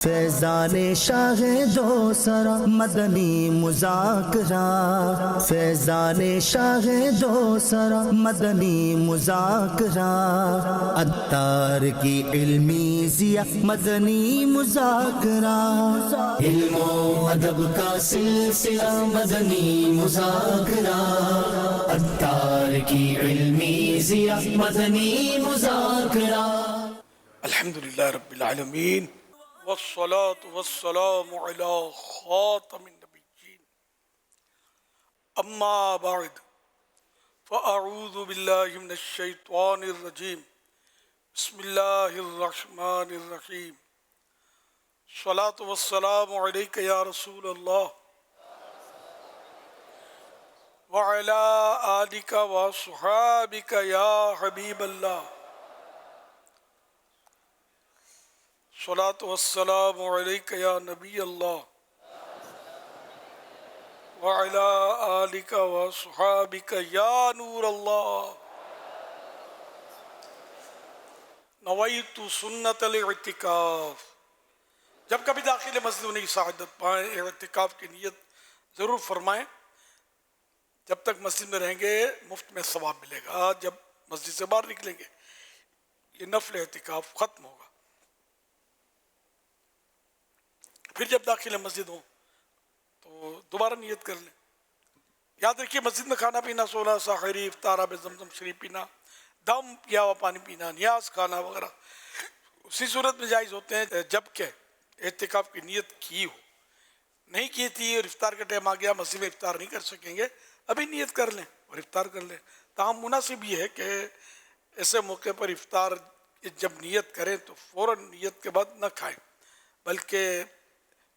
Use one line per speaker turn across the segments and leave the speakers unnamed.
فیضان شاہ دو سرا مدنی مذاکرہ، فیضان شاہ دو سرا مدنی مذاکرہ، عطار کی علمی ضیاء مدنی مذاکرہ، علم و ادب کا سلسلہ مدنی مذاکرہ، عطار کی علمی ضیاء مدنی مذاکرہ۔
الحمدللہ رب العالمین والصلاة والسلام على خاتم النبیین، اما بعد فاعوذ باللہ من الشیطان الرجیم، بسم اللہ الرحمن الرحیم، الصلاة والسلام علیک یا رسول اللہ وعلی آلک وصحابک یا حبیب اللہ، صلاۃ والسلام علیک یا نبی اللہ وعلی آلک وصحابک یا نور اللہ، نویت سنت الاعتکاف۔ جب کبھی داخل مسجد میں سعادت پائیں، اعتکاف کی نیت ضرور فرمائیں۔ جب تک مسجد میں رہیں گے مفت میں ثواب ملے گا، جب مسجد سے باہر نکلیں گے یہ نفل اعتکاف ختم ہوگا۔ پھر جب داخل مسجد ہوں تو دوبارہ نیت کر لیں۔ یاد رکھیے مسجد میں کھانا پینا، سونا، سحری، افطار، آب زمزم شریف پینا، دم پیا ہوا پانی پینا، نیاز کھانا وغیرہ اسی صورت میں جائز ہوتے ہیں جب کہ اعتکاف کی نیت کی ہو۔ نہیں کی تھی اور افطار کا ٹائم آ گیا، مسجد میں افطار نہیں کر سکیں گے، ابھی نیت کر لیں اور افطار کر لیں۔ تاہم مناسب یہ ہے کہ ایسے موقع پر افطار جب نیت کریں تو فوراً نیت کے بعد نہ کھائیں، بلکہ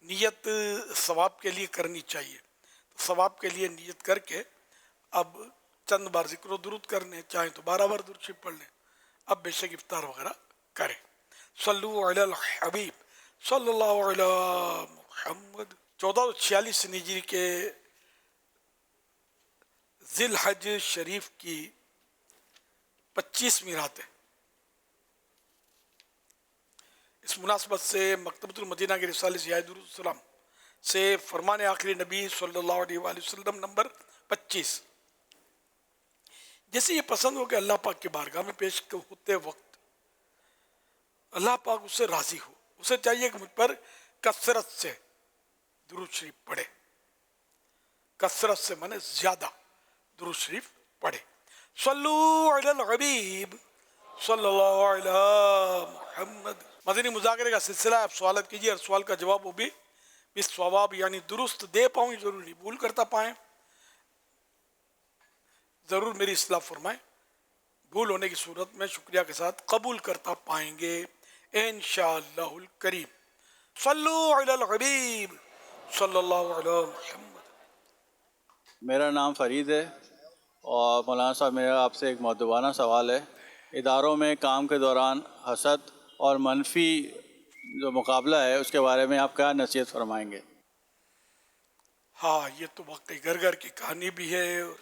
نیت ثواب کے لیے کرنی چاہیے۔ تو ثواب کے لیے نیت کر کے اب چند بار ذکر و درود کر لیں، چاہیں تو 12 بار درود شریف پڑھ لیں، اب بے شک افطار وغیرہ کریں۔ صلو علی الحبیب صلی اللہ علی محمد۔ 1446 ہجری کے ذی الحج شریف کی 25ویں رات ہے۔ اس مناسبت سے مکتبۃ المدینہ کے رسالے ضیاء درود السلام سے فرمان آخری نبی صلی اللہ علیہ وآلہ وسلم نمبر 25، جیسے یہ پسند ہو کہ اللہ پاک کی بارگاہ میں پیش ہوتے وقت اللہ پاک اس سے راضی ہو، اسے چاہیے کہ مجھ پر کثرت سے درود شریف پڑھے۔ کثرت سے مانے زیادہ درود شریف پڑھے۔ صلو علی الحبیب صلی اللہ علی محمد۔ مدنی مذاکرے کا سلسلہ، آپ سوالات کیجیے اور سوال کا جواب وہ بھی بالصواب یعنی درست دے پاؤں، ضرور نہیں بھول کرتا پائیں، ضرور میری اصلاح فرمائیں، بھول ہونے کی صورت میں شکریہ کے ساتھ قبول کرتا پائیں گے انشاءاللہ الکریم۔ صلو علی الحبیب صلی اللہ علی محمد۔
میرا نام فرید ہے اور مولانا صاحب میرا آپ سے ایک مؤدبانہ سوال ہے۔ اداروں میں کام کے دوران حسد اور منفی جو مقابلہ ہے اس کے بارے میں آپ کیا نصیحت فرمائیں گے؟
ہاں، یہ تو واقعی گھر گھر کی کہانی بھی ہے، اور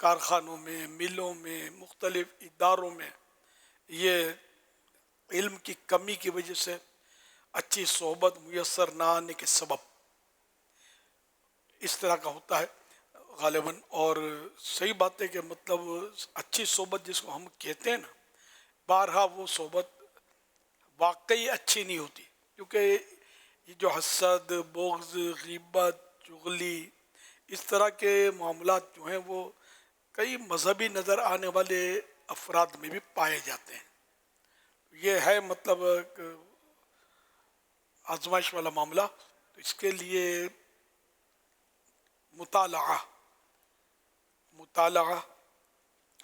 کارخانوں میں، ملوں میں، مختلف اداروں میں یہ علم کی کمی کی وجہ سے اچھی صحبت میسر نہ آنے کے سبب اس طرح کا ہوتا ہے غالباً۔ اور صحیح بات ہے کہ مطلب اچھی صحبت جس کو ہم کہتے ہیں نا، بارہا وہ صحبت واقعی اچھی نہیں ہوتی، کیونکہ یہ جو حسد، بغض، غیبت، چغلی، اس طرح کے معاملات جو ہیں وہ کئی مذہبی نظر آنے والے افراد میں بھی پائے جاتے ہیں۔ یہ ہے مطلب آزمائش والا معاملہ، تو اس کے لیے مطالعہ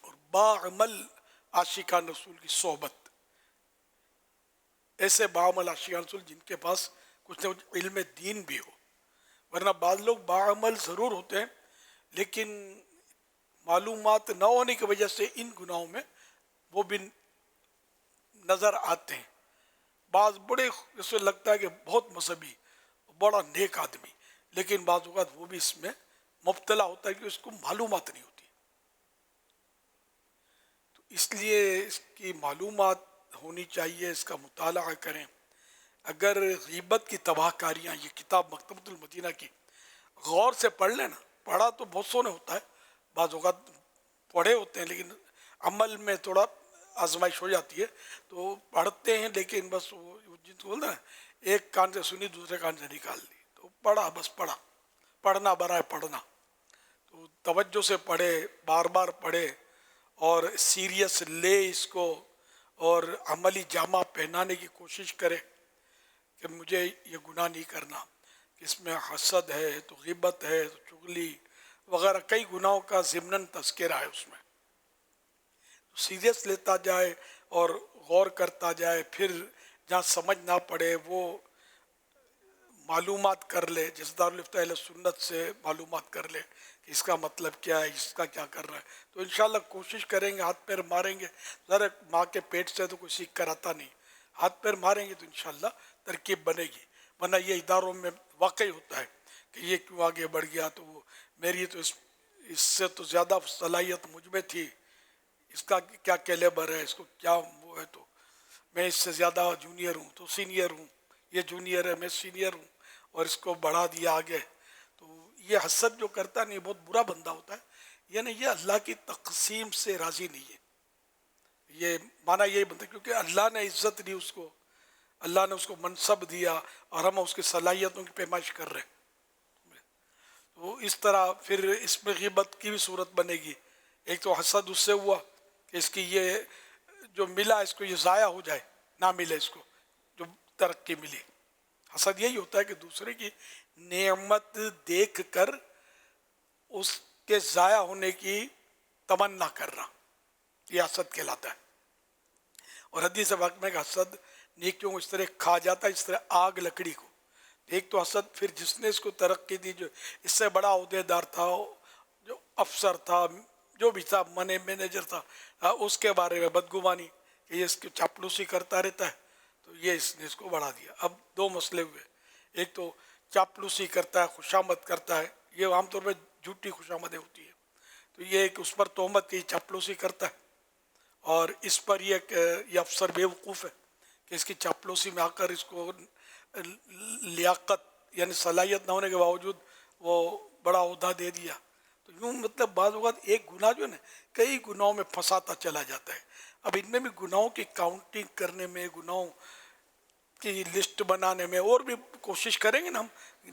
اور باعمل عاشقان رسول کی صحبت، ایسے باعمل عاشقان رسول جن کے پاس کچھ نہ کچھ علم دین بھی ہو، ورنہ بعض لوگ باعمل ضرور ہوتے ہیں لیکن معلومات نہ ہونے کی وجہ سے ان گناہوں میں وہ بھی نظر آتے ہیں۔ بعض بڑے جسے لگتا ہے کہ بہت مذہبی، بڑا نیک آدمی، لیکن بعض اوقات وہ بھی اس میں مبتلا ہوتا ہے کہ اس کو معلومات نہیں ہوتی۔ تو اس لیے اس کی معلومات ہونی چاہیے، اس کا مطالعہ کریں، اگر غیبت کی تباہ کاریاں، یہ کتاب مکتبۃ المدینہ کی غور سے پڑھ لیں نا، پڑھا تو بہت سونے ہوتا ہے، بعض اوقات پڑھے ہوتے ہیں لیکن عمل میں تھوڑا آزمائش ہو جاتی ہے، تو پڑھتے ہیں لیکن بس وہ جن کو بولتے ہیں ایک کان سے سنی دوسرے کان سے نکال دی، تو پڑھا، بس پڑھا، پڑھنا برائے پڑھنا، تو توجہ سے پڑھے، بار بار پڑھے اور سیریس لے اس کو، اور عملی جامہ پہنانے کی کوشش کرے کہ مجھے یہ گناہ نہیں کرنا، اس میں حسد ہے تو غیبت ہے تو چغلی وغیرہ کئی گناہوں کا ضمناً تذکرہ ہے اس میں، تو سیریس لیتا جائے اور غور کرتا جائے، پھر جہاں سمجھ نہ پڑے وہ معلومات کر لے، جس دارالفتہ اہل سنت سے معلومات کر لے کہ اس کا مطلب کیا ہے، اس کا کیا کر رہا ہے، تو انشاءاللہ کوشش کریں گے، ہاتھ پیر ماریں گے، ذرا ماں کے پیٹ سے تو کوئی سیکھ کر آتا نہیں، ہاتھ پیر ماریں گے تو انشاءاللہ ترکیب بنے گی، ورنہ یہ اداروں میں واقعی ہوتا ہے کہ یہ کیوں آگے بڑھ گیا، تو وہ میری تو اس سے تو زیادہ صلاحیت مجھ میں تھی، اس کا کیا کیلیبر ہے، اس کو کیا وہ ہے، تو میں اس سے زیادہ جونیئر ہوں تو سینئر ہوں، یہ جونیئر ہے میں سینئر ہوں، اور اس کو بڑھا دیا آگے، تو یہ حسد جو کرتا نہیں بہت برا بندہ ہوتا ہے، یعنی یہ اللہ کی تقسیم سے راضی نہیں ہے، یہ معنی یہی بنتا ہے کیونکہ اللہ نے عزت دی اس کو، اللہ نے اس کو منصب دیا اور ہم اس کی صلاحیتوں کی پیمائش کر رہے ہیں، تو اس طرح پھر اس میں غیبت کی بھی صورت بنے گی، ایک تو حسد اس سے ہوا کہ اس کی یہ جو ملا اس کو یہ ضائع ہو جائے، نہ ملے اس کو جو ترقی ملی، حسد یہی ہوتا ہے کہ دوسرے کی نعمت دیکھ کر اس کے ضائع ہونے کی تمنا کرنا، یہ حسد کہلاتا ہے، اور حدیث پاک میں کہ حسد نیکیوں کو اس طرح کھا جاتا ہے اس طرح آگ لکڑی کو، ایک تو حسد پھر جس نے اس کو ترقی دی، جو اس سے بڑا عہدیدار تھا، جو افسر تھا، جو بھی تھا، مینیجر تھا، اس کے بارے میں بدگمانی کہ یہ اس کی چاپلوسی کرتا رہتا ہے، تو یہ اس نے اس کو بڑھا دیا۔ اب دو مسئلے ہوئے، ایک تو چاپلوسی کرتا ہے، خوشامد کرتا ہے، یہ عام طور پہ جھوٹی خوشامدیں ہوتی ہے، تو یہ ایک اس پر تہمت کی چاپلوسی کرتا ہے، اور اس پر یہ کہ یہ افسر بے وقوف ہے کہ اس کی چاپلوسی میں آ کر اس کو لیاقت یعنی صلاحیت نہ ہونے کے باوجود وہ بڑا عہدہ دے دیا، تو یوں مطلب بعض اوقات ایک گناہ جو ہے نا کئی گناہوں میں پھنساتا چلا جاتا ہے۔ اب ان میں بھی گناہوں کی کاؤنٹنگ کرنے میں، گناہوں کی لسٹ بنانے میں اور بھی کوشش کریں گے نا، ہم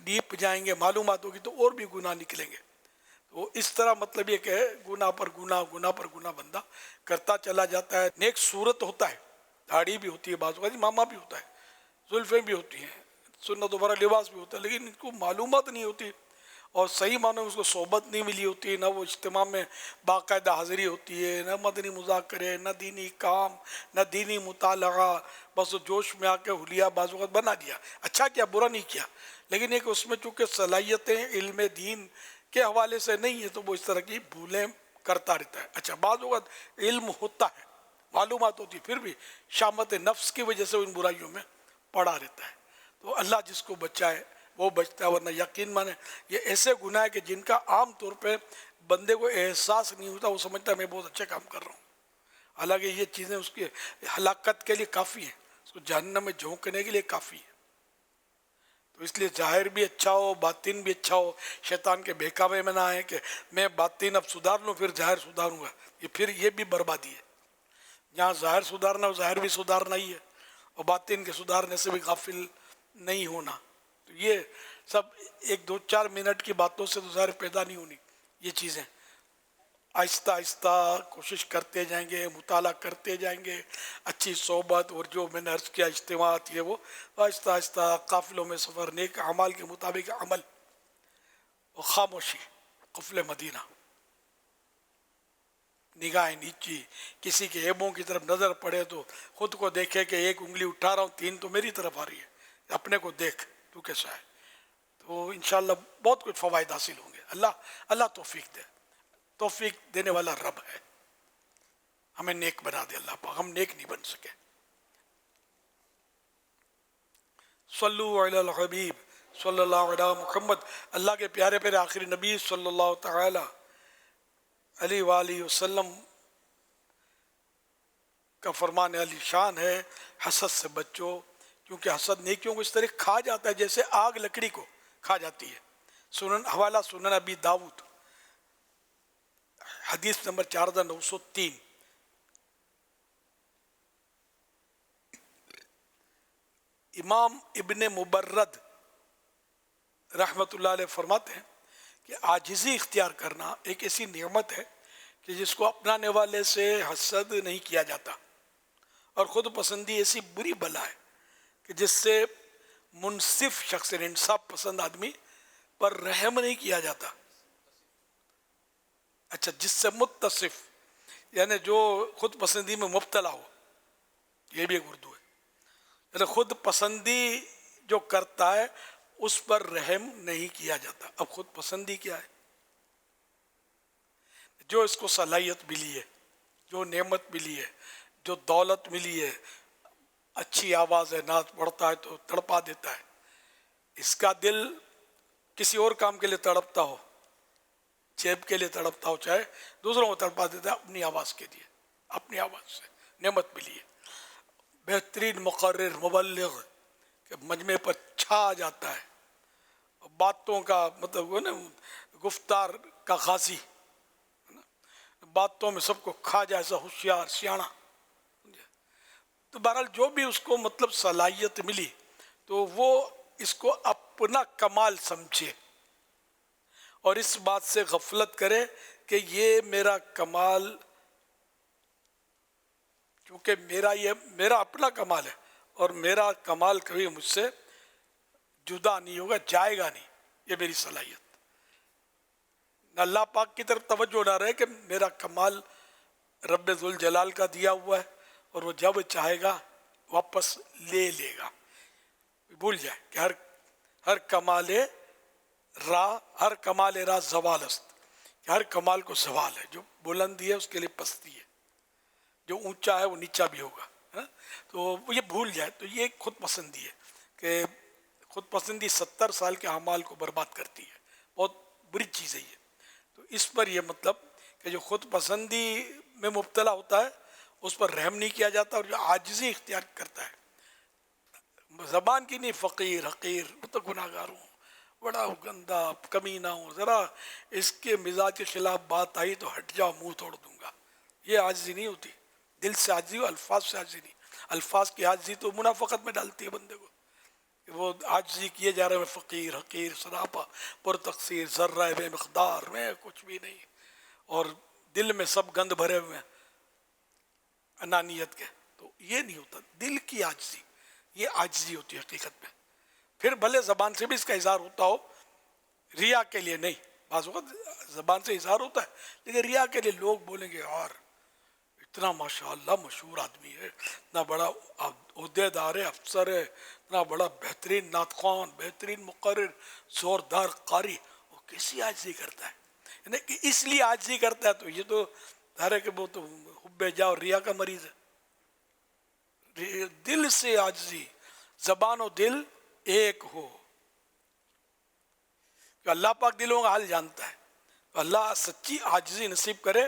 ڈیپ جائیں گے، معلومات ہوگی تو اور بھی گناہ نکلیں گے، تو اس طرح مطلب یہ کہ گناہ پر گناہ، گناہ پر گناہ بندہ کرتا چلا جاتا ہے۔ نیک صورت ہوتا ہے، داڑھی بھی ہوتی ہے، بعض اوقات ماما بھی ہوتا ہے، زلفیں بھی ہوتی ہیں، سنت و بھرا لباس بھی ہوتا ہے، لیکن ان کو معلومات نہیں ہوتی، اور صحیح معنوں میں اس کو صحبت نہیں ملی ہوتی، نہ وہ اجتماع میں باقاعدہ حاضری ہوتی ہے، نہ مدنی مذاکرے، نہ دینی کام، نہ دینی مطالعہ، بس جوش میں آ کے حلیہ بعض وقت بنا دیا، اچھا کیا برا نہیں کیا، لیکن ایک اس میں چونکہ صلاحیتیں علم دین کے حوالے سے نہیں ہے تو وہ اس طرح کی بھولیں کرتا رہتا ہے۔ اچھا بعض وقت علم ہوتا ہے، معلومات ہوتی، پھر بھی شامت نفس کی وجہ سے ان برائیوں میں پڑا رہتا ہے، تو اللہ جس کو بچائے وہ بچتا ہے، ورنہ یقین مانے یہ ایسے گناہ ہے کہ جن کا عام طور پہ بندے کو احساس نہیں ہوتا، وہ سمجھتا ہے میں بہت اچھے کام کر رہا ہوں، حالانکہ یہ چیزیں اس کی ہلاکت کے لیے کافی ہیں، اس کو جہنم میں جھونکنے کے لیے کافی ہے، تو اس لیے ظاہر بھی اچھا ہو، باطن بھی اچھا ہو، شیطان کے بہکاوے میں نہ آئے کہ میں باطن اب سدھار لوں پھر ظاہر سدھاروں گا، یہ بھی بربادی ہے، جہاں ظاہر سدھارنا ہو ظاہر بھی سدھارنا ہی ہے، اور باطن کے سدھارنے سے بھی غافل نہیں ہونا، تو یہ سب ایک دو چار منٹ کی باتوں سے تو ظاہر پیدا نہیں ہونی، یہ چیزیں آہستہ آہستہ کوشش کرتے جائیں گے، مطالعہ کرتے جائیں گے، اچھی صحبت اور جو میں نے عرض کیا اجتماعات، یہ وہ آہستہ آہستہ قافلوں میں سفر، نیک اعمال کے مطابق عمل، اور خاموشی، قفل مدینہ، نگاہیں نیچی، کسی کے عیبوں کی طرف نظر پڑے تو خود کو دیکھے کہ ایک انگلی اٹھا رہا ہوں، تین تو میری طرف آ رہی ہے، اپنے کو دیکھ تو کیسا ہے، تو انشاءاللہ بہت کچھ فوائد حاصل ہوں گے۔ اللہ توفیق دے، توفیق دینے والا رب ہے، ہمیں نیک بنا دے اللہ پاک، ہم نیک نہیں بن سکے۔ صلو علی الحبیب صلی اللہ علیہ محمد، اللہ کے پیارے پیارے آخری نبی صلی اللہ تعالی علیہ وآلہ وسلم کا فرمان علی شان ہے، حسد سے بچو، کیونکہ حسد نیکیوں کو اس طرح کھا جاتا ہے جیسے آگ لکڑی کو کھا جاتی ہے. سنن حوالہ سنن ابی داؤد حدیث نمبر 4903. امام ابن مبرد رحمۃ اللہ علیہ فرماتے ہیں کہ عاجزی اختیار کرنا ایک ایسی نعمت ہے کہ جس کو اپنانے والے سے حسد نہیں کیا جاتا، اور خود پسندی ایسی بری بلا ہے کہ جس سے منصف شخص انصاف پسند آدمی پر رحم نہیں کیا جاتا. اچھا، جس سے متصف یعنی جو خود پسندی میں مبتلا ہو، یہ بھی ایک اردو ہے. یعنی خود پسندی جو کرتا ہے اس پر رحم نہیں کیا جاتا. اب خود پسندی کیا ہے؟ جو اس کو صلاحیت ملی ہے، جو نعمت ملی ہے، جو دولت ملی ہے، اچھی آواز ہے، نعت پڑھتا ہے تو تڑپا دیتا ہے. اس کا دل کسی اور کام کے لیے تڑپتا ہو، جیب کے لیے تڑپتا ہو، چاہے دوسروں کو تڑپا دیتا ہے اپنی آواز کے لیے. اپنی آواز سے نعمت ملی ہے. بہترین مقرر مبلغ کہ مجمع پر چھا جاتا ہے، باتوں کا مطلب وہ نا گفتار کا غازی، باتوں میں سب کو کھا جائے ایسا ہوشیار سیاڑا. تو بہرحال جو بھی اس کو مطلب صلاحیت ملی تو وہ اس کو اپنا کمال سمجھے اور اس بات سے غفلت کرے کہ یہ میرا کمال، کیونکہ میرا اپنا کمال ہے اور میرا کمال کبھی مجھ سے جدا نہیں ہوگا، جائے گا نہیں. یہ میری صلاحیت. اللہ پاک کی طرف توجہ نہ رہے کہ میرا کمال رب ذوالجلال کا دیا ہوا ہے اور وہ جب چاہے گا واپس لے لے گا. بھول جائے کہ ہر کمال را زوال است، کہ ہر کمال کو زوال ہے. جو بلندی ہے اس کے لیے پستی ہے، جو اونچا ہے وہ نیچا بھی ہوگا. تو یہ بھول جائے. تو یہ خود پسندی ہے کہ خود پسندی 70 سال کے اعمال کو برباد کرتی ہے. بہت بری چیز ہے یہ. تو اس پر یہ مطلب کہ جو خود پسندی میں مبتلا ہوتا ہے اس پر رحم نہیں کیا جاتا، اور جو عاجزی اختیار کرتا ہے زبان کی نہیں، فقیر حقیر وہ تو گناہ گار ہوں، بڑا گندا کمینہ ہوں، ذرا اس کے مزاج کے خلاف بات آئی تو ہٹ جاؤ، منہ توڑ دوں گا. یہ عاجزی نہیں ہوتی. دل سے عاجزی ہو، الفاظ سے عاجزی نہیں. الفاظ کی عاجزی تو منافقت میں ڈالتی ہے بندے کو. وہ عاجزی کیے جا رہے ہیں، فقیر حقیر سراپا پر تقصیر ذرہ بے مقدار، میں کچھ بھی نہیں، اور دل میں سب گند بھرے ہوئے ہیں انانیت کے. تو یہ نہیں ہوتا. دل کی عاجزی، یہ عاجزی ہوتی ہے حقیقت میں. پھر بھلے زبان سے بھی اس کا اظہار ہوتا ہو، ریا کے لیے نہیں. بعض اوقات زبان سے اظہار ہوتا ہے لیکن ریا کے لیے لوگ بولیں گے یار اتنا ماشاءاللہ مشہور آدمی ہے، اتنا بڑا عہدے دار ہے، افسر ہے، اتنا بڑا بہترین نعت خوان، بہترین مقرر، زوردار قاری، وہ کیسی عاجزی کرتا ہے؟ یعنی کہ اس لیے عاجزی کرتا ہے. تو یہ تو ظاہر ہے کہ وہ تو حب جا اور ریا کا مریض ہے. دل سے عاجزی، زبان و دل ایک ہو. کہ اللہ پاک دلوں کا حال جانتا ہے. اللہ سچی عاجزی نصیب کرے.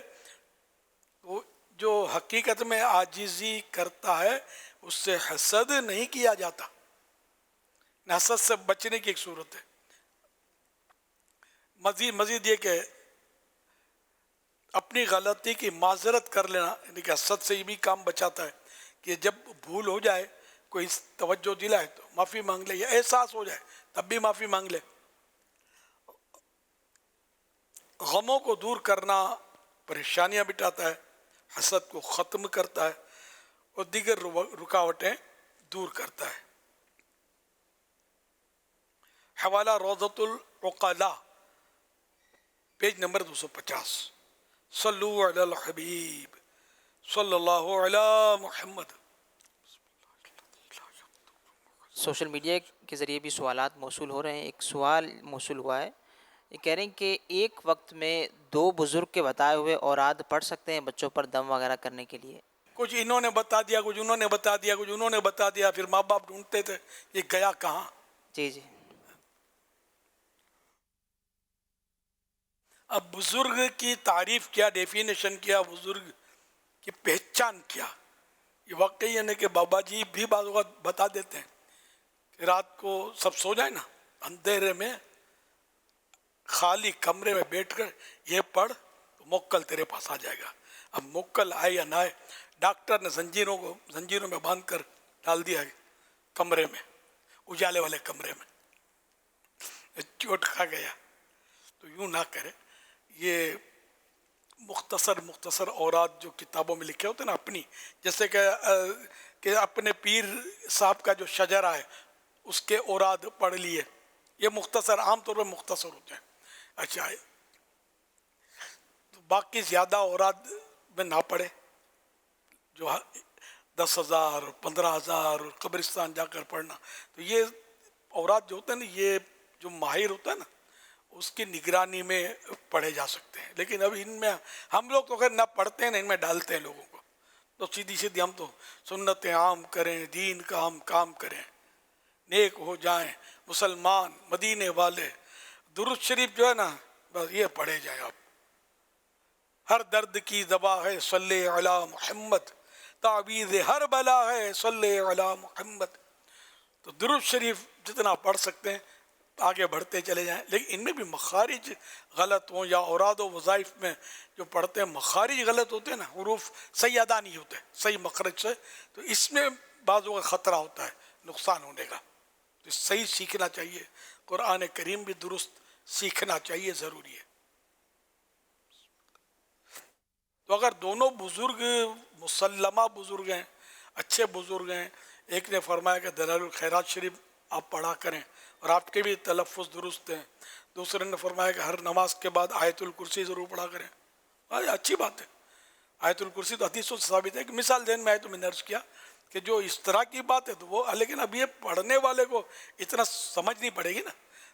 وہ جو حقیقت میں عاجزی کرتا ہے اس سے حسد نہیں کیا جاتا. حسد سے بچنے کی ایک صورت ہے. مزید یہ کہ اپنی غلطی کی معذرت کر لینا، یعنی کہ حسد سے یہ بھی کام بچاتا ہے کہ جب بھول ہو جائے، کوئی توجہ دلائے تو معافی مانگ لے، یا احساس ہو جائے تب بھی معافی مانگ لے. غموں کو دور کرنا پریشانیاں مٹاتا ہے، حسد کو ختم کرتا ہے اور دیگر رکاوٹیں دور کرتا ہے. حوالہ روضۃ العقلاء پیج نمبر 250. صلو علی الحبیب صلی اللہ علی محمد.
سوشل میڈیا کے ذریعے بھی سوالات موصول ہو رہے ہیں. ایک سوال موصول ہوا ہے، یہ کہہ رہے ہیں کہ ایک وقت میں 2 بزرگ کے بتائے ہوئے اوراد پڑھ سکتے ہیں بچوں پر دم وغیرہ کرنے کے لیے؟
کچھ انہوں نے بتا دیا، کچھ انہوں نے بتا دیا، کچھ انہوں نے بتا دیا، پھر ماں باپ ڈھونڈتے تھے یہ گیا کہاں.
جی جی.
اب بزرگ کی تعریف کیا، ڈیفینیشن کیا، بزرگ کی پہچان کیا. یہ واقعی ہے کہ بابا جی بھی بعض اوقات بتا دیتے ہیں رات کو سب سو جائیں نا، اندھیرے میں خالی کمرے میں بیٹھ کر یہ پڑھ تو موکل تیرے پاس آ جائے گا. اب موکل آئے یا نہ آئے، ڈاکٹر نے زنجیروں میں باندھ کر ڈال دیا ہے کمرے میں، اجالے والے کمرے میں، چوٹ کھا گیا. تو یوں نہ کرے. یہ مختصر اوراد جو کتابوں میں لکھے ہوتے ہیں نا اپنی، جیسے کہ اپنے پیر صاحب کا جو شجرہ ہے اس کے اوراد پڑھ لیے، یہ مختصر، عام طور پر مختصر ہوتے ہیں. اچھا، تو باقی زیادہ اوراد میں نہ پڑھے، جو 10,000 15,000 قبرستان جا کر پڑھنا. تو یہ اوراد جو ہوتے ہیں نا، یہ جو ماہر ہوتا ہے نا اس کی نگرانی میں پڑھے جا سکتے ہیں. لیکن اب ان میں ہم لوگ تو خیر نہ پڑھتے ہیں نہ ان میں ڈالتے ہیں لوگوں کو. تو سیدھی ہم تو سنتیں عام کریں، دین کا ہم کام کریں، نیک ہو جائیں مسلمان مدینے والے. درود شریف جو ہے نا بس یہ پڑھے جائیں آپ. ہر درد کی دوا ہے صلی علی محمد، تعویذ ہر بلا ہے صلی علی محمد. تو درود شریف جتنا پڑھ سکتے ہیں آگے بڑھتے چلے جائیں. لیکن ان میں بھی مخارج غلط ہوں، یا اوراد و وظائف میں جو پڑھتے ہیں مخارج غلط ہوتے ہیں نا، حروف صحیح ادا نہیں ہوتے صحیح مخرج سے، تو اس میں بعضوں کا خطرہ ہوتا ہے نقصان ہونے کا. تو صحیح سیکھنا چاہیے، قرآن کریم بھی درست سیکھنا چاہیے، ضروری ہے. تو اگر دونوں بزرگ مسلمہ بزرگ ہیں، اچھے بزرگ ہیں، ایک نے فرمایا کہ دلائل الخیرات شریف آپ پڑھا کریں اور آپ کے بھی تلفظ درست ہیں، دوسرے نے فرمایا کہ ہر نماز کے بعد آیت الکرسی ضرور پڑھا کریں. اچھی بات ہے، آیت الکرسی تو حدیثوں سے ثابت ہے. کہ مثال ذہن میں آئے تو میں نے عرض کیا کہ جو اس طرح کی بات ہے تو وہ، لیکن اب یہ پڑھنے والے کو اتنا سمجھ نہیں پڑے گی نا،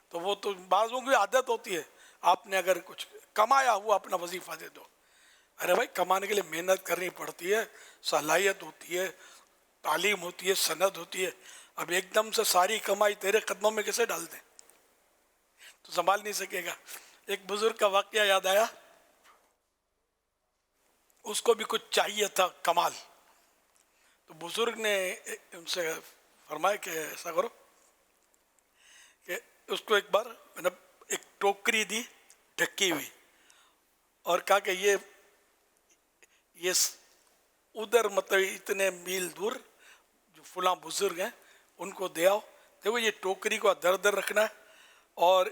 تو وہ تو بعضوں کی عادت ہوتی ہے. آپ نے اگر کچھ کمایا ہوا اپنا وظیفہ دے دو. ارے بھائی کمانے کے لیے محنت کرنی پڑتی ہے، صلاحیت ہوتی ہے، تعلیم ہوتی ہے، سند ہوتی ہے. اب ایک دم سے ساری کمائی تیرے قدموں میں کیسے ڈال دیں؟ تو سنبھال نہیں سکے گا. ایک بزرگ کا واقعہ یاد آیا، اس کو بھی کچھ چاہیے تھا کمال. تو بزرگ نے ان سے فرمایا کہ ایسا کرو کہ اس کو ایک بار ایک ٹوکری دی ڈھکی ہوئی، اور کہا کہ یہ ادھر مطلب اتنے میل دور جو فلاں بزرگ ہیں ان کو دے آؤ. دیکھو یہ ٹوکری کو ادھر ادھر رکھنا ہے اور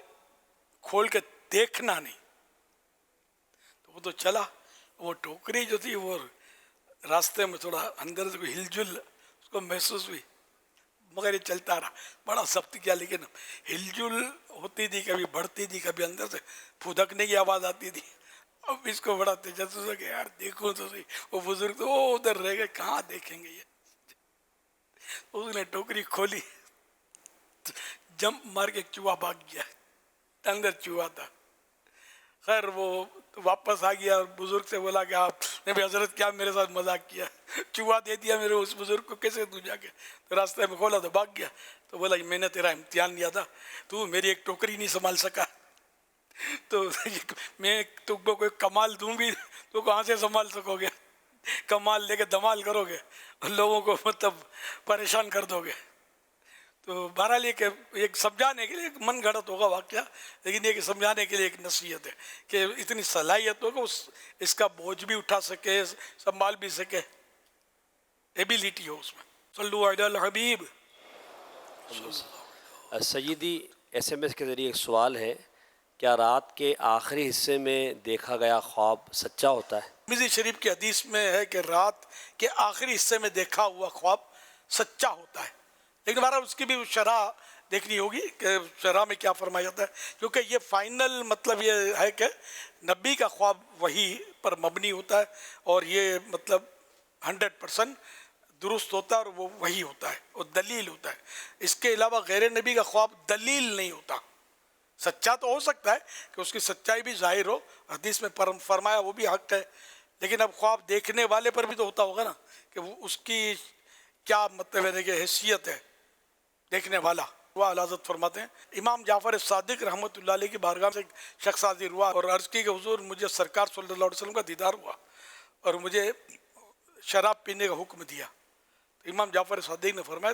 کھول کے دیکھنا نہیں. تو وہ تو چلا. وہ ٹوکری جو تھی وہ راستے میں تھوڑا اندر سے کوئی ہلجل اس کو محسوس ہوئی، مگر یہ چلتا رہا. بڑا ضبط کیا، لیکن ہلجل ہوتی تھی، کبھی بڑھتی تھی، کبھی اندر سے پھدکنے کی آواز آتی تھی. اب اس کو بڑا تجسس ہے کہ یار دیکھو تو صحیح. وہ بزرگ تو وہ ادھر رہ گئے، کہاں دیکھیں گے یہ. اس نے ٹوکری کھولی، جمپ مار کے چوہا بھاگ گیا، اندر چوہا تھا. خیر وہ واپس آ گیا اور بزرگ سے بولا کہ آپ نے بھی حضرت کیا میرے ساتھ مذاق کیا، چوہا دے دیا میرے اس بزرگ کو، کیسے تو جا کے. تو راستے میں کھولا تو بھاگ گیا. تو بولا میں نے تیرا امتحان لیا تھا، تو میری ایک ٹوکری نہیں سنبھال سکا، تو میں تم کو کوئی کمال دوں بھی تو کہاں سے سنبھال سکو گے. کمال لے کے دمال کرو گے اور لوگوں کو مطلب پریشان کر دو گے. تو بہرحال یہ کہ ایک سمجھانے کے لیے ایک من گھڑت ہوگا واقعہ، لیکن یہ کہ سمجھانے کے لیے ایک نصیحت ہے کہ اتنی صلاحیت ہو کہ اس کا بوجھ بھی اٹھا سکے، سنبھال بھی سکے، ایبیلیٹی ہو اس میں. صلو علی الحبیب.
سیدی SMS کے ذریعے ایک سوال ہے، کیا رات کے آخری حصے میں دیکھا گیا خواب سچا ہوتا ہے؟
ترمذی شریف کی حدیث میں ہے کہ رات کے آخری حصے میں دیکھا ہوا خواب سچا ہوتا ہے. لیکن بہرحال اس کی بھی شرح دیکھنی ہوگی کہ شرح میں کیا فرمایا جاتا ہے، کیونکہ یہ فائنل مطلب یہ ہے کہ نبی کا خواب وحی پر مبنی ہوتا ہے اور یہ مطلب 100% درست ہوتا ہے اور وہ وحی ہوتا ہے اور دلیل ہوتا ہے. اس کے علاوہ غیر نبی کا خواب دلیل نہیں ہوتا. سچا تو ہو سکتا ہے کہ اس کی سچائی بھی ظاہر ہو، حدیث میں فرمایا وہ بھی حق ہے، لیکن اب خواب دیکھنے والے پر بھی تو ہوتا ہوگا نا کہ وہ اس کی کیا مطلب ہے کہ حیثیت ہے دیکھنے والا. وہ حضرت فرماتے ہیں امام جعفر صادق رحمۃ اللہ علیہ کی بارگاہ سے ایک شخص حاضر ہوا اور عرض کی کہ حضور مجھے سرکار صلی اللہ علیہ وسلم کا دیدار ہوا اور مجھے شراب پینے کا حکم دیا. تو امام جعفر صادق نے فرمایا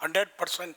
100%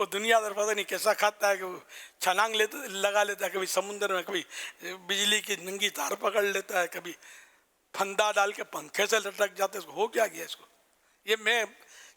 وہ دنیا دار پتہ نہیں کیسا کھاتا ہے کہ وہ چھلانگ لگا لیتا ہے، کبھی سمندر میں، کبھی بجلی کی ننگی تار پکڑ لیتا ہے، کبھی پھندا ڈال کے پنکھے سے لٹک جاتے ہیں. اس کو ہو کیا گیا اس کو؟ یہ میں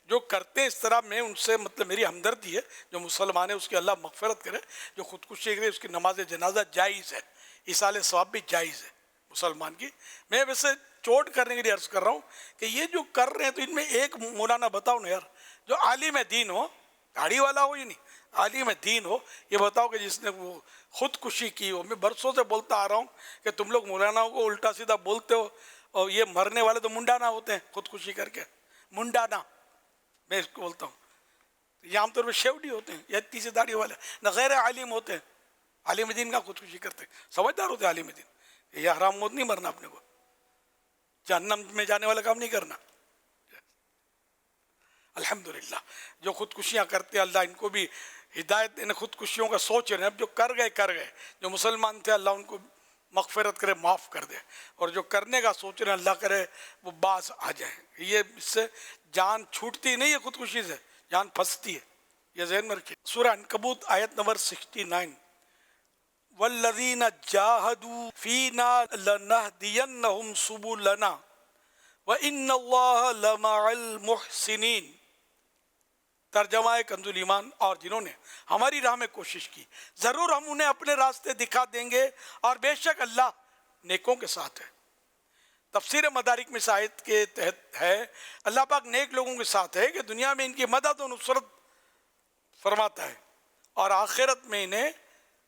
جو کرتے ہیں اس طرح، میں ان سے مطلب میری ہمدردی ہے. جو مسلمان ہے اس کی اللہ مغفرت کرے، جو خودکشی کرے اس کی نماز جنازہ جائز ہے، ایصال ثواب بھی جائز ہے مسلمان کی. میں ویسے چوٹ کرنے کے لیے عرض کر رہا ہوں کہ یہ جو کر رہے ہیں تو ان میں ایک مولانا بتاؤ نا یار، جو عالم دین ہو، داڑھی والا ہو یا نہیں، عالم دین ہو، یہ بتاؤ کہ جس نے وہ خودکشی کی ہو. میں برسوں سے بولتا آ رہا ہوں کہ تم لوگ مولاناؤں کو الٹا سیدھا بولتے ہو، اور یہ مرنے والے تو منڈانا ہوتے ہیں خودکشی کر کے، منڈانا میں اس کو بولتا ہوں. یہ عام طور پہ شیوڈی ہوتے ہیں یا اتنی سی داڑھی والے، نہ غیر عالم ہوتے ہیں. عالم دین کا خودکشی کرتے ہیں، سمجھدار ہوتے ہیں عالم دین. یہ حرام موت نہیں مرنا اپنے کو، جہنم میں جانے والا کام نہیں کرنا. الحمدللہ جو خودکشیاں کرتے ہیں اللہ ان کو بھی ہدایت، ان خودکشیوں کا سوچ رہے ہیں. اب جو کر گئے، جو مسلمان تھے اللہ ان کو مغفرت کرے، معاف کر دے، اور جو کرنے کا سوچ رہے ہیں اللہ کرے وہ باز آ جائیں. یہ اس سے جان چھوٹتی نہیں ہے، خودکشی سے جان پھنستی ہے، یہ ذہن میں رکھیے. سورہ عنکبوت آیت نمبر 69، والذین جاہدوا فینا لنہدینہم سبلنا وان اللہ لمع المحسنین. ترجمہ ہے کنز ایمان، اور جنہوں نے ہماری راہ میں کوشش کی ضرور ہم انہیں اپنے راستے دکھا دیں گے، اور بے شک اللہ نیکوں کے ساتھ ہے. تفسیر مدارک میں اس آیت کے تحت ہے اللہ پاک نیک لوگوں کے ساتھ ہے کہ دنیا میں ان کی مدد و نصرت فرماتا ہے، اور آخرت میں انہیں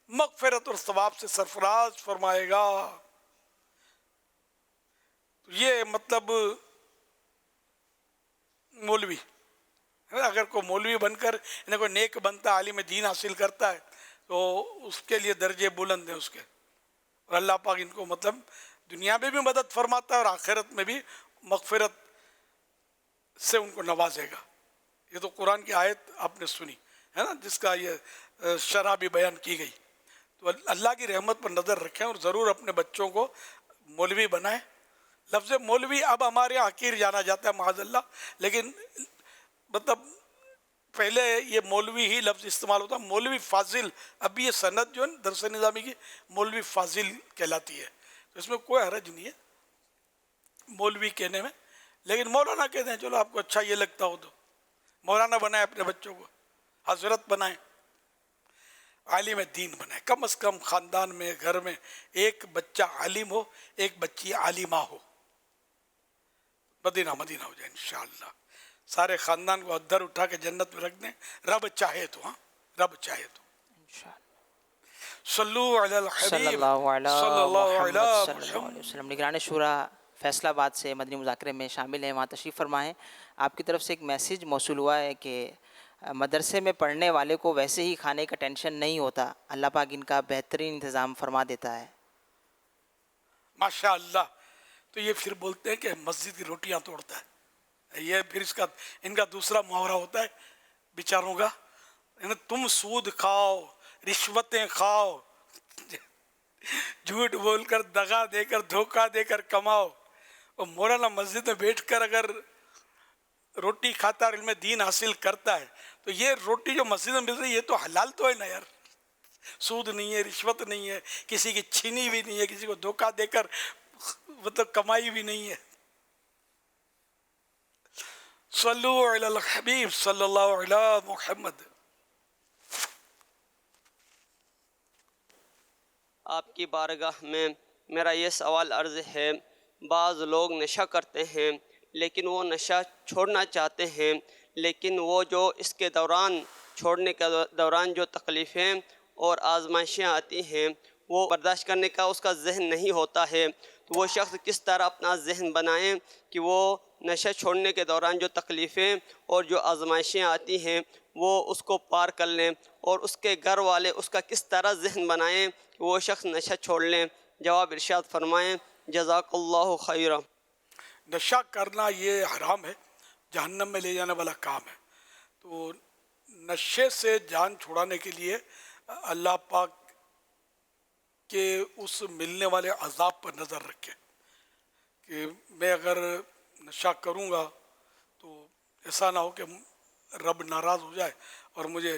مغفرت اور ثواب سے سرفراز فرمائے گا. یہ مطلب مولوی، اگر کوئی مولوی بن کر انہیں کوئی نیک بنتا ہے، عالم دین حاصل کرتا ہے، تو اس کے لیے درجے بلند ہیں اس کے، اور اللہ پاک ان کو مطلب دنیا میں بھی مدد فرماتا ہے اور آخرت میں بھی مغفرت سے ان کو نوازے گا. یہ تو قرآن کی آیت آپ نے سنی ہے نا، جس کا یہ شرح بھی بیان کی گئی. تو اللہ کی رحمت پر نظر رکھیں اور ضرور اپنے بچوں کو مولوی بنائیں. لفظ مولوی اب ہمارے یہاں حقیر جانا جاتا ہے معاذ اللہ، لیکن مطلب پہلے یہ مولوی ہی لفظ استعمال ہوتا. مولوی فاضل، اب یہ سند جو ہے درس نظامی کی مولوی فاضل کہلاتی ہے، تو اس میں کوئی حرج نہیں ہے مولوی کہنے میں. لیکن مولانا کہتے ہیں، چلو آپ کو اچھا یہ لگتا ہو تو مولانا بنائیں، اپنے بچوں کو حضرت بنائیں، عالم دین بنائیں. کم از کم خاندان میں، گھر میں ایک بچہ عالم ہو، ایک بچی عالمہ ہو. مدینہ مدینہ ہو جائے انشاءاللہ. سارے خاندان کو ادھر اٹھا کے جنت میں رکھ دیں، رب چاہے تو. ہاں رب چاہے تو. صلو علی الحبیب
صلی اللہ علیہ
صلی اللہ
محمد
علیہ
صلی اللہ
محمد.
علیہ وسلم. نگران شورا فیصل آباد سے مدنی مذاکرے میں شامل ہیں، وہاں تشریف فرما ہے. آپ کی طرف سے ایک میسیج موصول ہوا ہے کہ مدرسے میں پڑھنے والے کو ویسے ہی کھانے کا ٹینشن نہیں ہوتا، اللہ پاک ان کا بہترین انتظام فرما دیتا ہے.
ماشاء اللہ. تو یہ پھر بولتے ہیں کہ مسجد کی روٹیاں توڑتا ہے. یہ پھر ان کا دوسرا محاورہ ہوتا ہے بیچاروں کا، تم سود کھاؤ، رشوتیں کھاؤ، جھوٹ بول کر، دغا دے کر، دھوکہ دے کر کماؤ، اور مولانا مسجد میں بیٹھ کر اگر روٹی کھاتا اور علم دین حاصل کرتا ہے تو یہ روٹی جو مسجد میں مل رہی ہے یہ تو حلال تو ہے نا یار. سود نہیں ہے، رشوت نہیں ہے، کسی کی چھینی بھی نہیں ہے، کسی کو دھوکہ دے کر مطلب کمائی بھی نہیں ہے. صلو علی الحبیب صلی اللہ علی محمد.
آپ کی بارگاہ میں میرا یہ سوال عرض ہے، بعض لوگ نشہ کرتے ہیں لیکن وہ نشہ چھوڑنا چاہتے ہیں، لیکن وہ جو اس کے دوران چھوڑنے کے دوران جو تکلیفیں اور آزمائشیں آتی ہیں وہ برداشت کرنے کا اس کا ذہن نہیں ہوتا ہے، تو وہ شخص کس طرح اپنا ذہن بنائیں کہ وہ نشہ چھوڑنے کے دوران جو تکلیفیں اور جو آزمائشیں آتی ہیں وہ اس کو پار کر لیں، اور اس کے گھر والے اس کا کس طرح ذہن بنائیں کہ وہ شخص نشہ چھوڑ لیں. جواب ارشاد فرمائیں. جزاک اللہ خیرہ.
نشہ کرنا یہ حرام ہے، جہنم میں لے جانے والا کام ہے. تو نشے سے جان چھڑانے کے لیے اللہ پاک کے اس ملنے والے عذاب پر نظر رکھے کہ میں اگر نشہ کروں گا تو ایسا نہ ہو کہ رب ناراض ہو جائے اور مجھے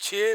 6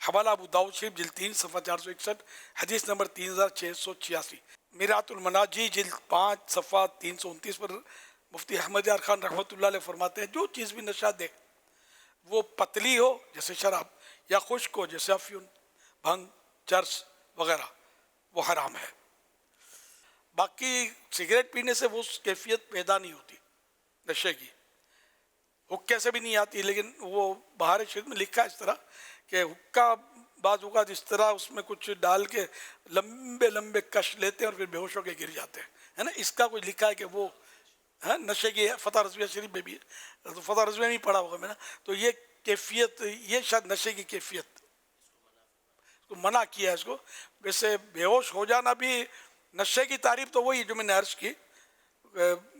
حوالہ ابو داؤد شریف جلد 3 صفحہ 461 حدیث نمبر 3686. میرات المناجی جلد 5 صفحہ 329 پر مفتی احمد یار خان رحمۃ اللہ علیہ فرماتے ہیں جو چیز بھی نشہ دے وہ پتلی ہو جیسے شراب یا خشک ہو جیسے افیون بھنگ چرس وغیرہ وہ حرام ہے. باقی سگریٹ پینے سے وہ کیفیت پیدا نہیں ہوتی نشے کی, حکے سے بھی نہیں آتی, لیکن وہ بہار شریف میں لکھا ہے اس طرح کہ حکا بعض اوقات اس طرح اس میں کچھ ڈال کے لمبے لمبے کش لیتے ہیں اور پھر بے ہوش ہو کے گر جاتے ہیں, ہے نا. اس کا کچھ لکھا ہے کہ وہ نشے کی فتح رضویہ شریف میں بھی ہے, تو فتح رضویہ میں پڑھا ہوگا میں نے. تو یہ کیفیت, یہ شاید نشے کی کیفیت کو منع کیا ہے اس کو. ویسے بے ہوش ہو جانا بھی نشے کی تعریف تو وہی جو میں نے عرض کی,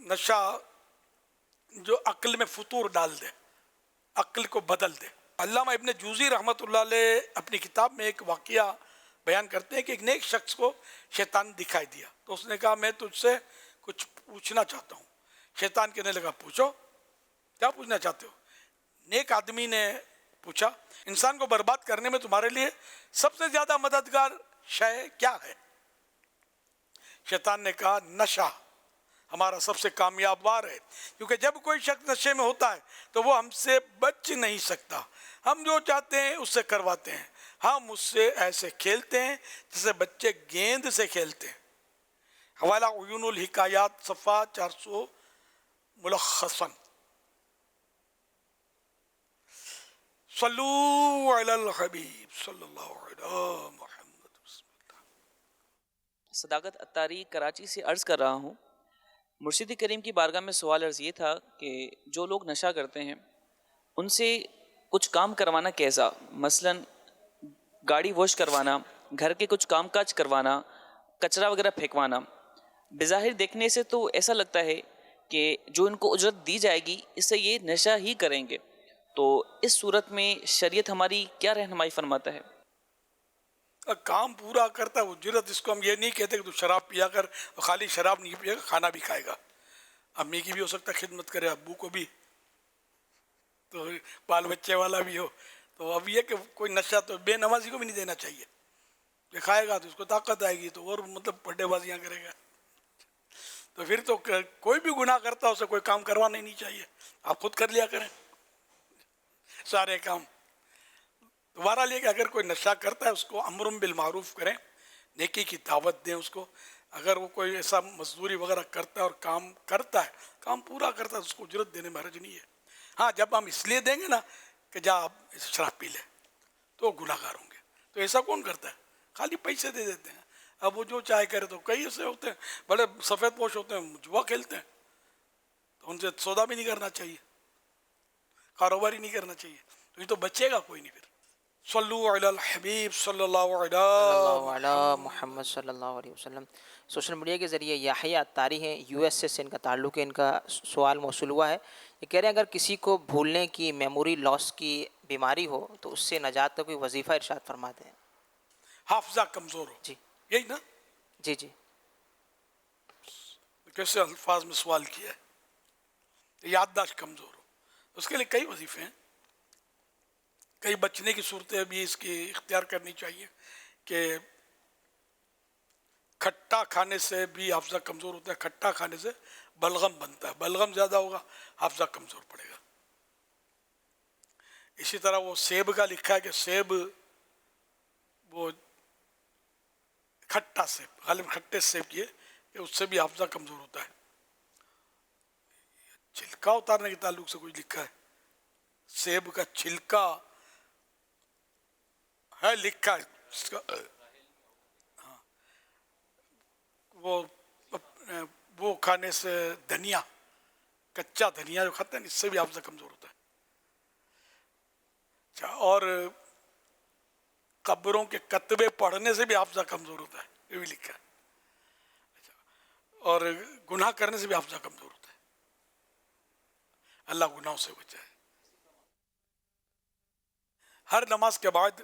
نشہ جو عقل میں فطور ڈال دے, عقل کو بدل دے. علامہ ابن جوزی رحمۃ اللہ علیہ اپنی کتاب میں ایک واقعہ بیان کرتے ہیں کہ ایک نیک شخص کو شیطان دکھائی دیا, تو اس نے کہا میں تجھ سے کچھ پوچھنا چاہتا ہوں. شیطان کہنے لگا پوچھو, کیا پوچھنا چاہتے ہو؟ نیک آدمی نے پوچھا انسان کو برباد کرنے میں تمہارے لیے سب سے زیادہ مددگار شے کیا ہے؟ شیطان نے کہا نشہ ہمارا سب سے کامیاب وار ہے, کیونکہ جب کوئی شخص نشے میں ہوتا ہے تو وہ ہم سے بچ نہیں سکتا. ہم جو چاہتے ہیں اس سے کرواتے ہیں, ہم اس سے ایسے کھیلتے ہیں جیسے بچے گیند سے کھیلتے ہیں. حوالہ عیون الحکایات صفحہ 400 ملخصاً. صلو علی الحبیب صلی اللہ علیہ محمد.
صداقت اتاری کراچی سے عرض کر رہا ہوں. مرشد کریم کی بارگاہ میں سوال عرض یہ تھا کہ جو لوگ نشہ کرتے ہیں ان سے کچھ کام کروانا کیسا, مثلا گاڑی واش کروانا, گھر کے کچھ کام کاج کروانا, کچرا وغیرہ پھینکوانا. بظاہر دیکھنے سے تو ایسا لگتا ہے کہ جو ان کو اجرت دی جائے گی اس سے یہ نشہ ہی کریں گے, تو اس صورت میں شریعت ہماری کیا رہنمائی فرماتا ہے؟
کام پورا کرتا ہے اجرت. اس کو ہم یہ نہیں کہتے کہ تو شراب پیا کر, خالی شراب نہیں پیا کر کھانا بھی کھائے گا. امی کی بھی ہو سکتا ہے خدمت کرے, ابو کو بھی, تو بال بچے والا بھی ہو. تو اب یہ کہ کوئی نشہ تو بے نمازی کو بھی نہیں دینا چاہیے. یہ کھائے گا تو اس کو طاقت آئے گی تو اور مطلب پڈے بازیاں کرے گا. تو پھر تو کوئی بھی گناہ کرتا ہے اسے کوئی کام کروانا ہی نہیں چاہیے, آپ خود کر لیا کریں سارے کام. دوبارہ لے کہ اگر کوئی نشہ کرتا ہے اس کو امر بالمعروف کریں, نیکی کی دعوت دیں اس کو. اگر وہ کوئی ایسا مزدوری وغیرہ کرتا ہے اور کام کرتا ہے, کام پورا کرتا ہے, اس کو اجرت دینے میں حرج نہیں ہے. ہاں جب ہم اس لیے دیں گے نا کہ جا آپ شراب پی لے تو وہ گناہ گار ہوں گے. تو ایسا کون کرتا ہے, خالی پیسے دے دیتے ہیں. اب وہ جو چاہے کرے, تو کئی ایسے ہوتے ہیں بڑے سفید پوش ہوتے ہیں, جوا کھیلتے ہیں, تو ان سے سودا بھی نہیں کرنا چاہیے, کاروبار ہی نہیں کرنا چاہیے. تو یہ تو بچے گا کوئی نہیں. پھر صلو علی الحبیب صلی اللہ
علیہ محمد صلی اللہ علیہ وسلم. سوشل میڈیا کے ذریعے یحییٰ اتاری ہیں, یو ایس سے ان کا تعلق ہے. ان کا سوال موصول ہوا ہے, یہ کہہ رہے ہیں اگر کسی کو بھولنے کی, میموری لاس کی بیماری ہو تو اس سے نجات کا کوئی وظیفہ ارشاد فرماتے ہیں؟
حافظہ کمزور ہو,
جی
یہی نا.
جی جی.
کیسے الفاظ میں سوال کیا ہے, یادداشت کمزور ہو, اس کے لیے کئی وظیفے ہیں, کئی بچنے کی صورتیں بھی اس کی اختیار کرنی چاہیے. کہ کھٹا کھانے سے بھی حافظہ کمزور ہوتا ہے, کھٹا کھانے سے بلغم بنتا ہے, بلغم زیادہ ہوگا حافظہ کمزور پڑے گا. اسی طرح وہ سیب کا لکھا ہے کہ سیب وہ کھٹا سیب, غالب کھٹے سیب کیے کہ اس سے بھی حافظہ کمزور ہوتا ہے. چھلکا اتارنے کے تعلق سے کچھ لکھا ہے, سیب کا چھلکا ہے لکھا ہے اس کا, ہاں وہ کھانے سے دھنیا, کچا دھنیا جو کھاتے ہیں اس سے بھی حافظہ کمزور ہوتا ہے. اچھا, اور قبروں کے کتبے پڑھنے سے بھی حافظہ کمزور ہوتا ہے, یہ بھی لکھا ہے. اچھا, اور گناہ کرنے سے بھی حافظہ کمزور ہوتا ہے. اللہ گناہوں سے بچائے. ہر نماز کے بعد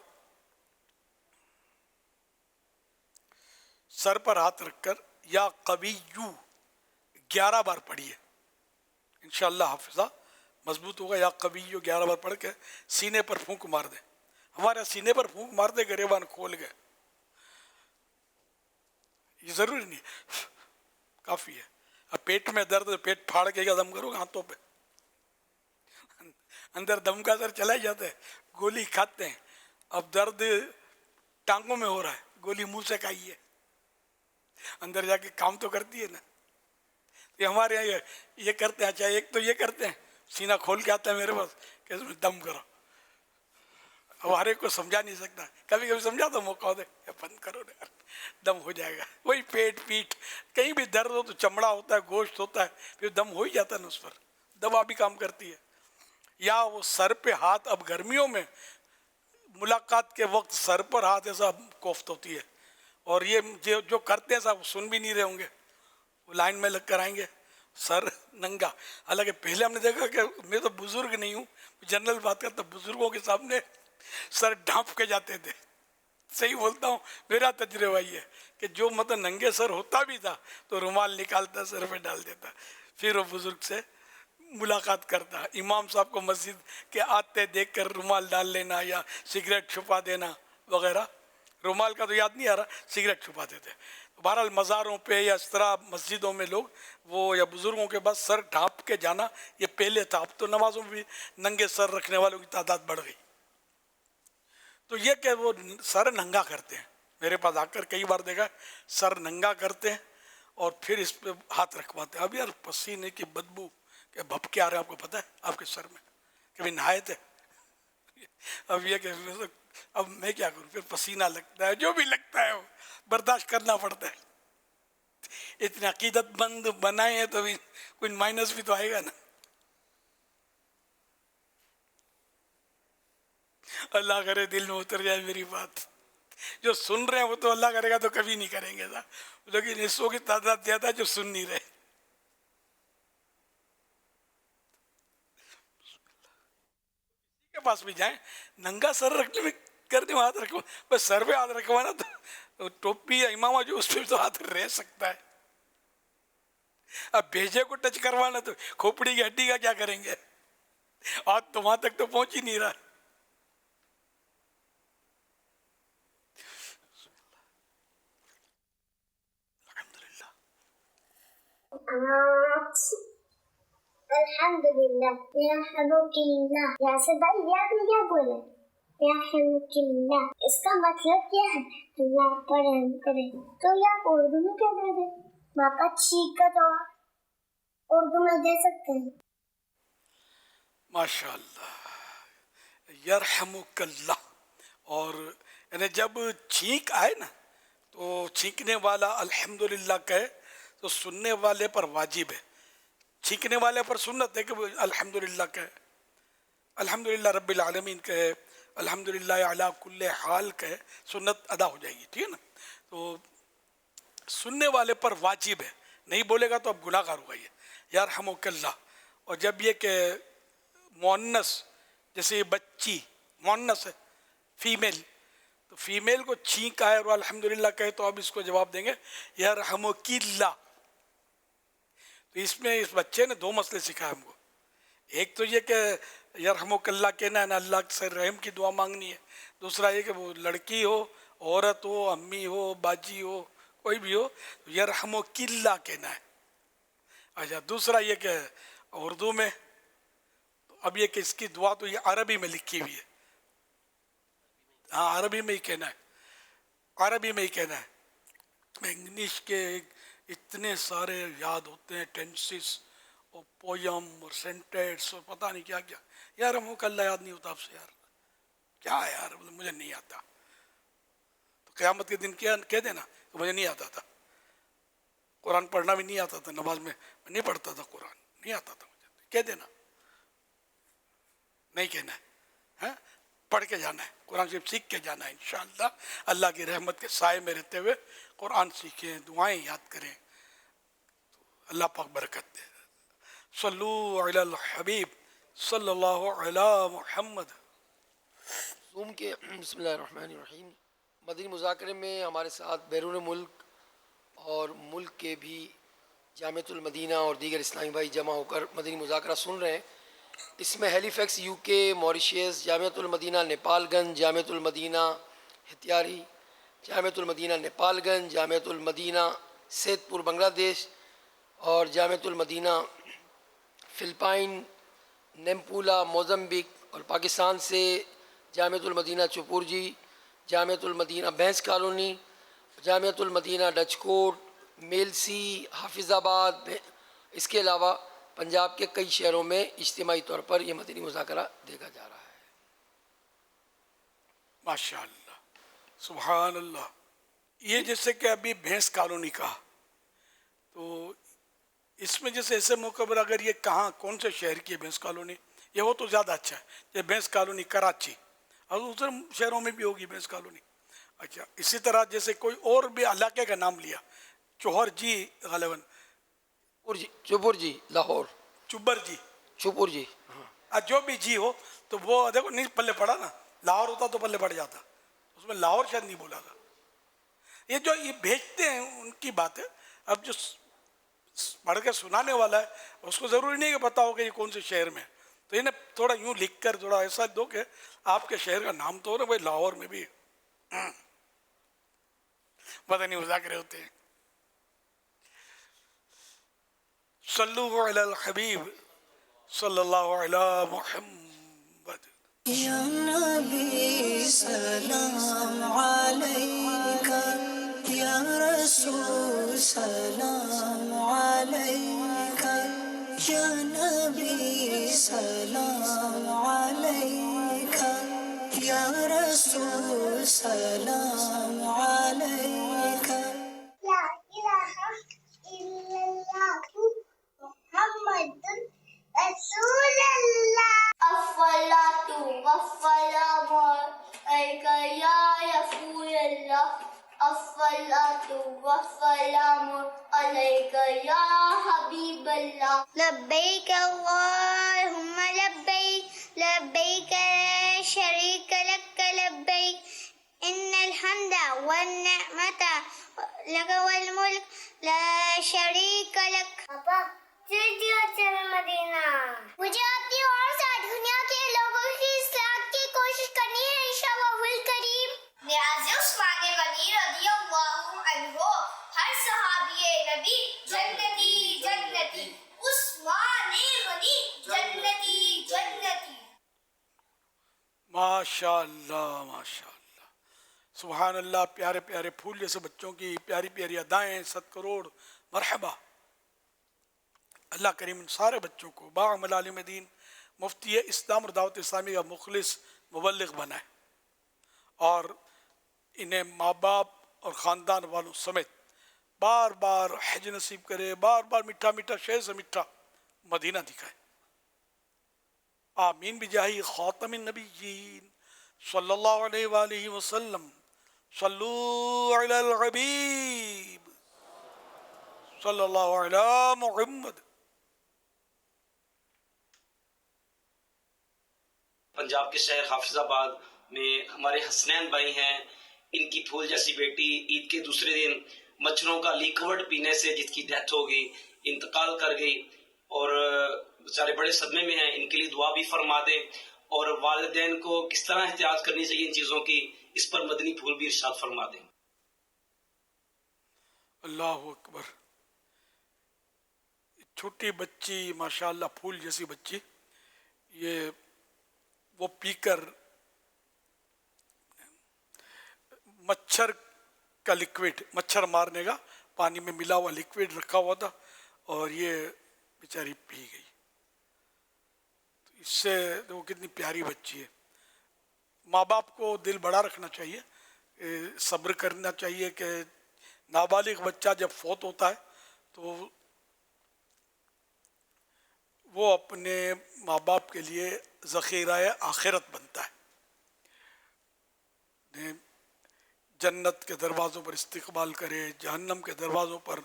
سر پر ہاتھ رکھ کر یا قویو 11 بار پڑھیے, انشاءاللہ حافظہ مضبوط ہوگا. یا قویو 11 بار پڑھ کے سینے پر پھونک مار دیں. ہمارے سینے پر پھونک مارتے گریبان کھول گئے. یہ ضروری نہیں کافی ہے. اب پیٹ میں درد ہے پیٹ پھاڑ کے دم کرو گے ہاتھوں پہ, اندر دم کا اثر چلا ہی جاتا ہے. گولی کھاتے ہیں, اب درد ٹانگوں میں ہو رہا ہے, گولی منہ سے کھائیے, اندر جا کے کام تو کرتی ہے نا. یہ ہمارے یہاں یہ کرتے ہیں. اچھا ایک تو یہ کرتے ہیں سینہ کھول کے آتا ہے میرے پاس کہ اس میں دم کرو. اب ہر ایک کو سمجھا نہیں سکتا, کبھی کبھی سمجھا تو موقع دے بند کرو نا یار, دم ہو جائے گا. وہی پیٹ پیٹ کہیں بھی درد ہو تو چمڑا ہوتا ہے, گوشت ہوتا ہے, پھر دم ہو ہی جاتا ہے نا اس پر. دوا بھی کام کرتی ہے. یا وہ سر پہ ہاتھ, اب گرمیوں میں ملاقات کے وقت سر پر ہاتھ ایسا کوفت ہوتی ہے, اور یہ جو کرتے ہیں صاحب سن بھی نہیں رہے ہوں گے, وہ لائن میں لگ کر آئیں گے سر ننگا. حالانکہ پہلے ہم نے دیکھا کہ میں تو بزرگ نہیں ہوں, جنرل بات کرتا, بزرگوں کے سامنے سر ڈھانپ کے جاتے تھے. صحیح بولتا ہوں, میرا تجربہ یہ ہے کہ جو مطلب ننگے سر ہوتا بھی تھا تو رومال نکالتا سر پہ ڈال دیتا, پھر وہ بزرگ سے ملاقات کرتا. امام صاحب کو مسجد کے آتے دیکھ کر رومال ڈال لینا یا سگریٹ چھپا دینا وغیرہ. رومال کا تو یاد نہیں آ رہا, سگریٹ چھپاتے تھے. بہرحال مزاروں پہ یا اس طرح مسجدوں میں لوگ وہ یا بزرگوں کے بعد سر ڈھانپ کے جانا یہ پہلے تھا. اب تو نمازوں میں بھی ننگے سر رکھنے والوں کی تعداد بڑھ گئی. تو یہ کہ وہ سر ننگا کرتے ہیں, میرے پاس آ کر کئی بار دیکھا سر ننگا کرتے ہیں اور پھر اس پہ ہاتھ رکھواتے ہیں. اب یار پسینے کی بدبو کہ بھپکے آ رہے ہیں, آپ کو پتہ ہے آپ کے سر میں, کبھی نہائے تھے؟ اب یہ کہ اب میں کیا کروں, پھر پسینہ لگتا ہے, جو بھی لگتا ہے وہ برداشت کرنا پڑتا ہے. اتنے عقیدت مند بنائے ہیں تو بھی کوئی مائنس بھی تو آئے گا نا. اللہ کرے دل میں اتر جائے میری بات. جو سن رہے ہیں وہ تو اللہ کرے گا تو کبھی نہیں کریں گے, لیکن حصوں کی تعداد زیادہ جو سن نہیں رہے. کے پاس بھی جائیں, ننگا سر رکھنے میں کرنے میں ہاتھ رکھو, بس سر پہ ہاتھ رکھوانا تو ٹوپی یا امامہ جو اس پہ تو ہاتھ رہ سکتا ہے. اب بھیجے کو ٹچ کروانا تو کھوپڑی کی ہڈی کا کیا کریں گے, ہاتھ تو وہاں تک تو پہنچ ہی نہیں رہا.
الحمدللہ یرحمکاللہ. یاسر بھائی یہ آپ نے کیا بولا؟ یرحمکاللہ اس کا مطلب کیا ہے؟ اللہ پر رحم کرے. تو یہ آپ اردو میں کیا دے دیں؟ باپا چیک کا تو اردو میں دے سکتے ہیں.
ماشاء اللہ, یرحمک اللہ. اور یعنی جب چھینک آئے نا تو چھینکنے والا الحمدللہ کہے تو سننے والے پر واجب ہے. چھینکنے والے پر سنت ہے کہ وہ الحمدللہ کہے, الحمدللہ رب العالمین کہے, الحمدللہ علی کل حال کہے, سنت ادا ہو جائے گی. ٹھیک ہے نا. تو سننے والے پر واجب ہے, نہیں بولے گا تو اب گناہ گار ہوگا. یہ یرحمک اللہ. اور جب یہ کہ مؤنث جیسے بچی مؤنث ہے فیمیل, تو فیمیل کو چھینک آئے اور الحمدللہ کہے تو اب اس کو جواب دیں گے یرحمک اللہ. تو اس میں اس بچے نے دو مسئلے سکھائے ہم کو. ایک تو یہ کہ یرحمک اللہ کہنا ہے نا, اللہ سے رحم کی دعا مانگنی ہے. دوسرا یہ کہ وہ لڑکی ہو, عورت ہو, امی ہو, باجی ہو, کوئی بھی ہو, تو یرحمک اللہ کہنا ہے. اچھا دوسرا یہ کہ اردو میں, اب یہ کہ اس کی دعا تو یہ عربی میں لکھی ہوئی ہے, ہاں عربی میں ہی کہنا ہے, عربی میں ہی کہنا ہے. انگلش کے اتنے سارے یاد ہوتے ہیں, ٹینسز اور پویم اور سینٹینس اور پتہ نہیں کیا کیا. یار ہم کو اللہ یاد نہیں ہوتا آپ سے, یار کیا ہے یار, مجھے نہیں آتا. تو قیامت کے دن کیا کہہ دینا کہ مجھے نہیں آتا تھا, قرآن پڑھنا بھی نہیں آتا تھا, نماز میں نہیں پڑھتا تھا, قرآن نہیں آتا تھا مجھے, کہہ دینا. نہیں کہنا ہے, پڑھ کے جانا ہے, قرآن شریف سیکھ کے جانا ہے. انشاءاللہ اللہ کی رحمت کے سائے میں رہتے ہوئے قرآن سیکھیں, دعائیں یاد کریں, اللہ پاک برکت دے. صلو علی الحبیب صلی اللہ علی محمد.
زوم کے بسم اللہ الرحمن الرحیم. مدنی مذاکرے میں ہمارے ساتھ بیرون ملک اور ملک کے بھی جامعۃ المدینہ اور دیگر اسلامی بھائی جمع ہو کر مدنی مذاکرہ سن رہے ہیں. اس میں ہیلی فیکس UK، موریشیس، جامعۃ المدینہ نیپال گنج، جامعۃ المدینہ ہتھیاری، جامعۃ المدینہ نیپال گنج، جامعۃ المدینہ سیت پور بنگلہ دیش، اور جامعۃ المدینہ فلپائن نیمپولا موزمبک، اور پاکستان سے جامعۃ المدینہ چپورجی، جامعۃ المدینہ بھینس کالونی، جامعۃ المدینہ ڈچ کوٹ، میلسی، حافظ آباد. اس کے علاوہ پنجاب کے کئی شہروں میں اجتماعی طور پر یہ مدنی مذاکرہ دیکھا جا رہا ہے.
ماشاء اللہ، سبحان اللہ. یہ جیسے کہ ابھی بھینس کالونی کا، تو اس میں جیسے ایسے موقع پر اگر یہ کہاں کون سے شہر کی ہے بھینس کالونی، یہ ہو تو زیادہ اچھا ہے. یہ بھینس کالونی کراچی، اور دوسرے شہروں میں بھی ہوگی بھینس کالونی. اچھا، اسی طرح جیسے کوئی اور بھی علاقے کا نام لیا، چوہر جی غالباً،
چپور جی لاہور،
چبر جی،
چپور جی،
جو بھی جی ہو، تو وہ دیکھو نہیں پلے پڑا نا، لاہور ہوتا تو پلے پڑ جاتا، اس میں لاہور شاید نہیں بولا تھا. یہ جو یہ بھیجتے ہیں ان کی بات ہے. اب جو پڑھ کے سنانے والا ہے اس کو ضروری نہیں کہ پتا ہو کہ یہ کون سے شہر میں ہے، تو انہیں تھوڑا یوں لکھ کر تھوڑا ایسا دو کہ آپ کے شہر کا نام تو ہو نا بھائی، لاہور میں بھی مدنی مذاکرے ہوتے ہیں. صلو علی الحبیب صلی اللہ علی محمد.
یا نبی سلام علیکہ، یا رسول سلام علیکہ، یا نبی سلام علیکہ، یا رسول سلام علیکہ.
لا الہ الا اللہ محمد رسول اللہ. الصلاۃ والسلام علیک یا رسول اللہ. الصلاۃ والسلام علیک یا حبیب اللہ. لبیک اللہم لبیک، لبیک لا شریک لک لبیک، ان الحمد والنعمت لک والملک لا شریک لک. پاپا چل مدینہ. مجھے اپنی اور ساری دنیا کے لوگوں کی اصلاح کی کوشش کرنی ہے انشاءاللہ الکریم. نیاز عثمان غنی رضی اللہ عنہ، ہر صحابی نبی جنتی جنتی، عثمان غنی جنتی جنتی.
ماشاء اللہ ماشاء اللہ، سبحان اللہ. پیارے پیارے پھول جیسے بچوں کی پیاری پیاری ادائیں، 100 کروڑ مرحبا. اللہ کریم ان سارے بچوں کو باعمل عالم دین، مفتی اسلام اور دعوت اسلامی کا مخلص مبلغ بنائے، اور انہیں ماں باپ اور خاندان والوں سمیت بار بار حج نصیب کرے، بار بار میٹھا میٹھا شہر سے میٹھا مدینہ دکھائے. آمین بجاہ خاتم النبیین صلی اللہ علیہ وآلہ وسلم. صلو علی الحبیب صلی اللہ علی محمد.
پنجاب کے شہر حافظ آباد میں ہمارے حسنین بھائی ہیں، ان کی پھول جیسی بیٹی عید کے دوسرے دن مچھروں کا لیکوڈ پینے سے جس کی ڈیتھ ہو گئی، انتقال کر گئی، اور بیچارے بڑے صدمے میں ہیں. ان کے لیے دعا بھی فرما دیں، اور والدین کو کس طرح احتیاط کرنی چاہیے ان چیزوں کی، اس پر مدنی پھول بھی ارشاد فرما دیں.
اللہ اکبر. چھوٹی بچی ماشاءاللہ پھول جیسی بچی، یہ وہ پی کر مچھر کا لکوڈ، مچھر مارنے کا پانی میں ملا ہوا لکوڈ رکھا ہوا تھا، اور یہ بیچاری پی گئی. اس سے وہ کتنی پیاری بچی ہے. ماں باپ کو دل بڑا رکھنا چاہیے، صبر کرنا چاہیے کہ نابالغ بچہ جب فوت ہوتا ہے تو وہ اپنے ماں باپ کے لیے ذخیرہ آخرت بنتا ہے. جنت کے دروازوں پر استقبال کرے، جہنم کے دروازوں پر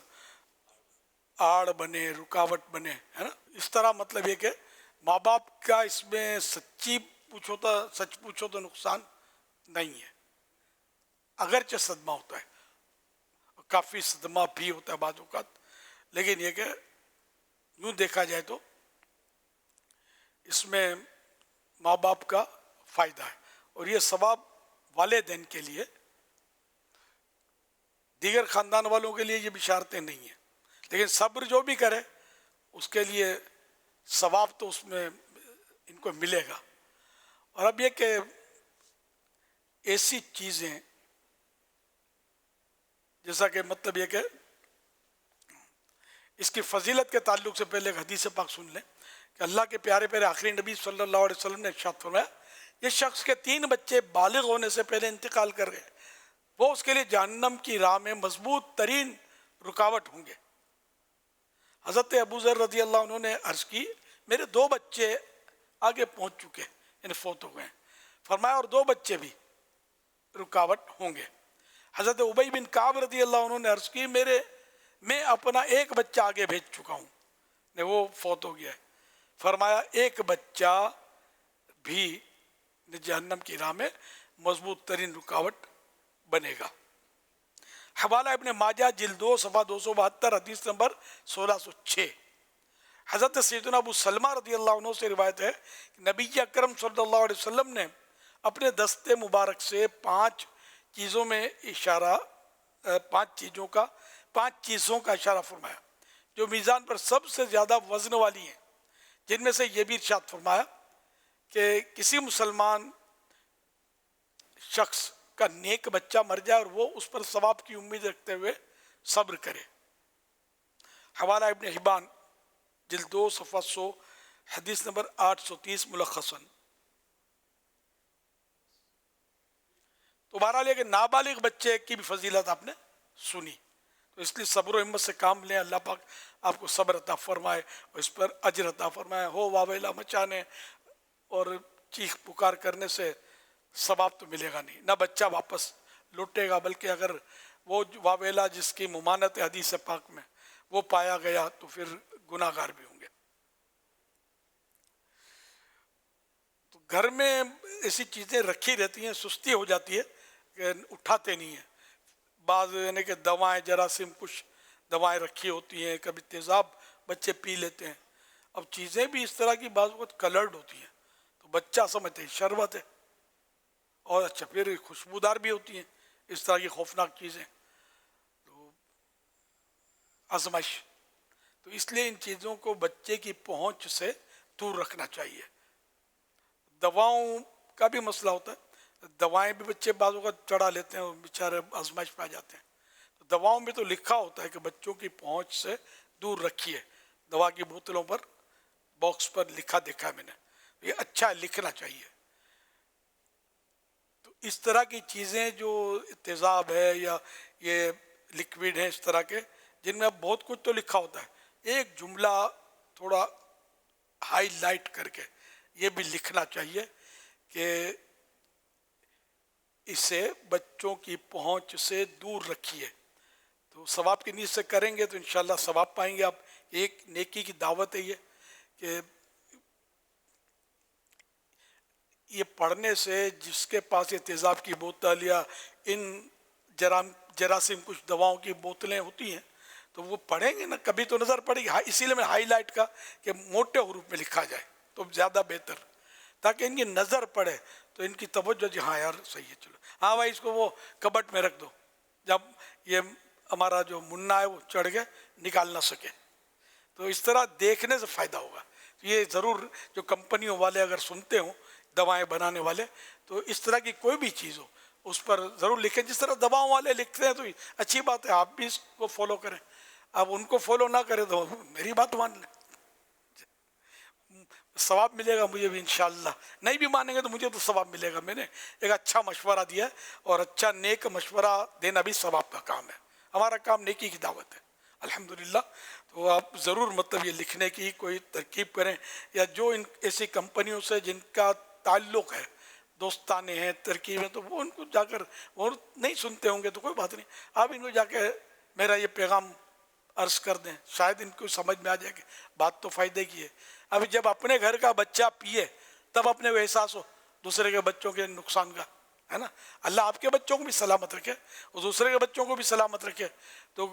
آڑ بنے، رکاوٹ بنے، ہے نا. اس طرح مطلب یہ کہ ماں باپ کا اس میں سچ پوچھو تو نقصان نہیں ہے، اگرچہ صدمہ ہوتا ہے، کافی صدمہ بھی ہوتا ہے بعض اوقات، لیکن یہ کہ یوں دیکھا جائے تو اس میں ماں باپ کا فائدہ ہے، اور یہ ثواب والدین کے لیے، دیگر خاندان والوں کے لیے یہ بشارتیں نہیں ہیں، لیکن صبر جو بھی کرے اس کے لیے ثواب تو اس میں ان کو ملے گا۔ اور اب یہ کہ ایسی چیزیں جیسا کہ مطلب یہ کہ اس کی فضیلت کے تعلق سے پہلے ایک حدیث پاک سن لیں کہ اللہ کے پیارے پیارے آخری نبی صلی اللہ علیہ وسلم نے ارشاد فرمایا، یہ شخص کے 3 بچے بالغ ہونے سے پہلے انتقال کر گئے، وہ اس کے لیے جہنم کی راہ میں مضبوط ترین رکاوٹ ہوں گے۔ حضرت ابو ذر رضی اللہ عنہ نے عرض کی، میرے 2 بچے آگے پہنچ چکے، یعنی فوت ہو گئے، فرمایا اور 2 بچے بھی رکاوٹ ہوں گے۔ حضرت ابی بن کعب رضی اللہ عنہ نے عرض کی، میں اپنا 1 بچہ آگے بھیج چکا ہوں، وہ فوت ہو گیا ہے، فرمایا 1 بچہ بھی جہنم کی راہ میں مضبوط ترین رکاوٹ بنے گا۔ حوالہ ابن ماجہ جلد 2 صفحہ 272 حدیث نمبر 1606۔ حضرت سیدنا ابو سلمہ رضی اللہ عنہ سے روایت ہے کہ نبی اکرم صلی اللہ علیہ وسلم نے اپنے دست مبارک سے 5 چیزوں کا اشارہ فرمایا جو میزان پر سب سے زیادہ وزن والی ہیں، جن میں سے یہ بھی ارشاد فرمایا کہ کسی مسلمان شخص کا نیک بچہ مر جائے اور وہ اس پر ثواب کی امید رکھتے ہوئے صبر کرے۔ حوالہ ابن حبان جلد 2 صفحہ 100 حدیث نمبر 830 ملخصاً۔ تو بہرحال یہ کہ نابالغ بچے کی بھی فضیلت آپ نے سنی، تو اس لیے صبر و ہمت سے کام لیں، اللہ پاک آپ کو صبر عطا فرمائے اور اس پر اجر عطا فرمائے۔ ہو واویلا مچانے اور چیخ پکار کرنے سے ثواب تو ملے گا نہیں، نہ بچہ واپس لوٹے گا، بلکہ اگر وہ واویلا جس کی ممانت حدیث پاک میں وہ پایا گیا تو پھر گناہ گار بھی ہوں گے۔ تو گھر میں ایسی چیزیں رکھی رہتی ہیں، سستی ہو جاتی ہے کہ اٹھاتے نہیں ہیں، بعض یعنی کہ دوائیں جراثیم کچھ دوائیں رکھی ہوتی ہیں، کبھی تیزاب بچے پی لیتے ہیں، اب چیزیں بھی اس طرح کی بعض وقت کلرڈ ہوتی ہیں تو بچہ سمجھتے ہیں شربت ہے، اور اچھا پھر خوشبودار بھی ہوتی ہیں، اس طرح کی خوفناک چیزیں، تو آزمائش، تو اس لیے ان چیزوں کو بچے کی پہنچ سے دور رکھنا چاہیے۔ دواؤں کا بھی مسئلہ ہوتا ہے، دوائیں بھی بچے بعض اوقات چڑھا لیتے ہیں اور بیچارے آزمائش پہ آ جاتے ہیں، تو دواؤں میں تو لکھا ہوتا ہے کہ بچوں کی پہنچ سے دور رکھیے، دوا کی بوتلوں پر باکس پر لکھا دیکھا ہے میں نے، یہ اچھا لکھنا چاہیے۔ تو اس طرح کی چیزیں جو تیزاب ہے یا یہ لکوڈ ہیں اس طرح کے جن میں اب بہت کچھ تو لکھا ہوتا ہے، ایک جملہ تھوڑا ہائی لائٹ کر کے یہ بھی لکھنا چاہیے کہ اسے بچوں کی پہنچ سے دور رکھیے، تو ثواب کی نیت سے کریں گے تو انشاءاللہ ثواب پائیں گے آپ۔ ایک نیکی کی دعوت ہے یہ کہ یہ پڑھنے سے جس کے پاس یہ تیزاب کی بوتل یا ان جراثیم کچھ دواؤں کی بوتلیں ہوتی ہیں تو وہ پڑھیں گے نا، کبھی تو نظر پڑے گی، اسی لیے میں ہائی لائٹ کا کہ موٹے حروف میں لکھا جائے تو زیادہ بہتر، تاکہ ان کی نظر پڑے تو ان کی توجہ جی ہاں یار صحیح ہے، چلو ہاں بھائی اس کو وہ کبٹ میں رکھ دو، جب یہ ہمارا جو منا ہے وہ چڑھ گئے نکال نہ سکے، تو اس طرح دیکھنے سے فائدہ ہوگا۔ یہ ضرور جو کمپنیوں والے اگر سنتے ہوں دوائیں بنانے والے تو اس طرح کی کوئی بھی چیز ہو اس پر ضرور لکھیں، جس طرح دواؤں والے لکھتے ہیں تو اچھی بات ہے، آپ بھی اس کو فالو کریں، آپ ان کو فالو نہ کریں تو میری بات مان لیں، ثواب ملے گا مجھے بھی انشاءاللہ، نہیں بھی مانیں گے تو مجھے تو ثواب ملے گا، میں نے ایک اچھا مشورہ دیا ہے، اور اچھا نیک مشورہ دینا بھی ثواب کا کام ہے، ہمارا کام نیکی کی دعوت ہے الحمدللہ۔ تو آپ ضرور مطلب یہ لکھنے کی کوئی ترکیب کریں، یا جو ان ایسی کمپنیوں سے جن کا تعلق ہے دوستانے ہیں ترکیبیں تو وہ ان کو جا کر وہ نہیں سنتے ہوں گے تو کوئی بات نہیں، آپ ان کو جا کے میرا یہ پیغام عرض کر دیں، شاید ان کو سمجھ میں آ جائے کہ بات تو فائدے کی ہے۔ ابھی جب اپنے گھر کا بچہ پیے تب اپنے کو احساس ہو دوسرے کے بچوں کے نقصان کا، ہے نا، اللہ آپ کے بچوں کو بھی سلامت رکھے اور دوسرے کے بچوں کو بھی سلامت رکھے۔ تو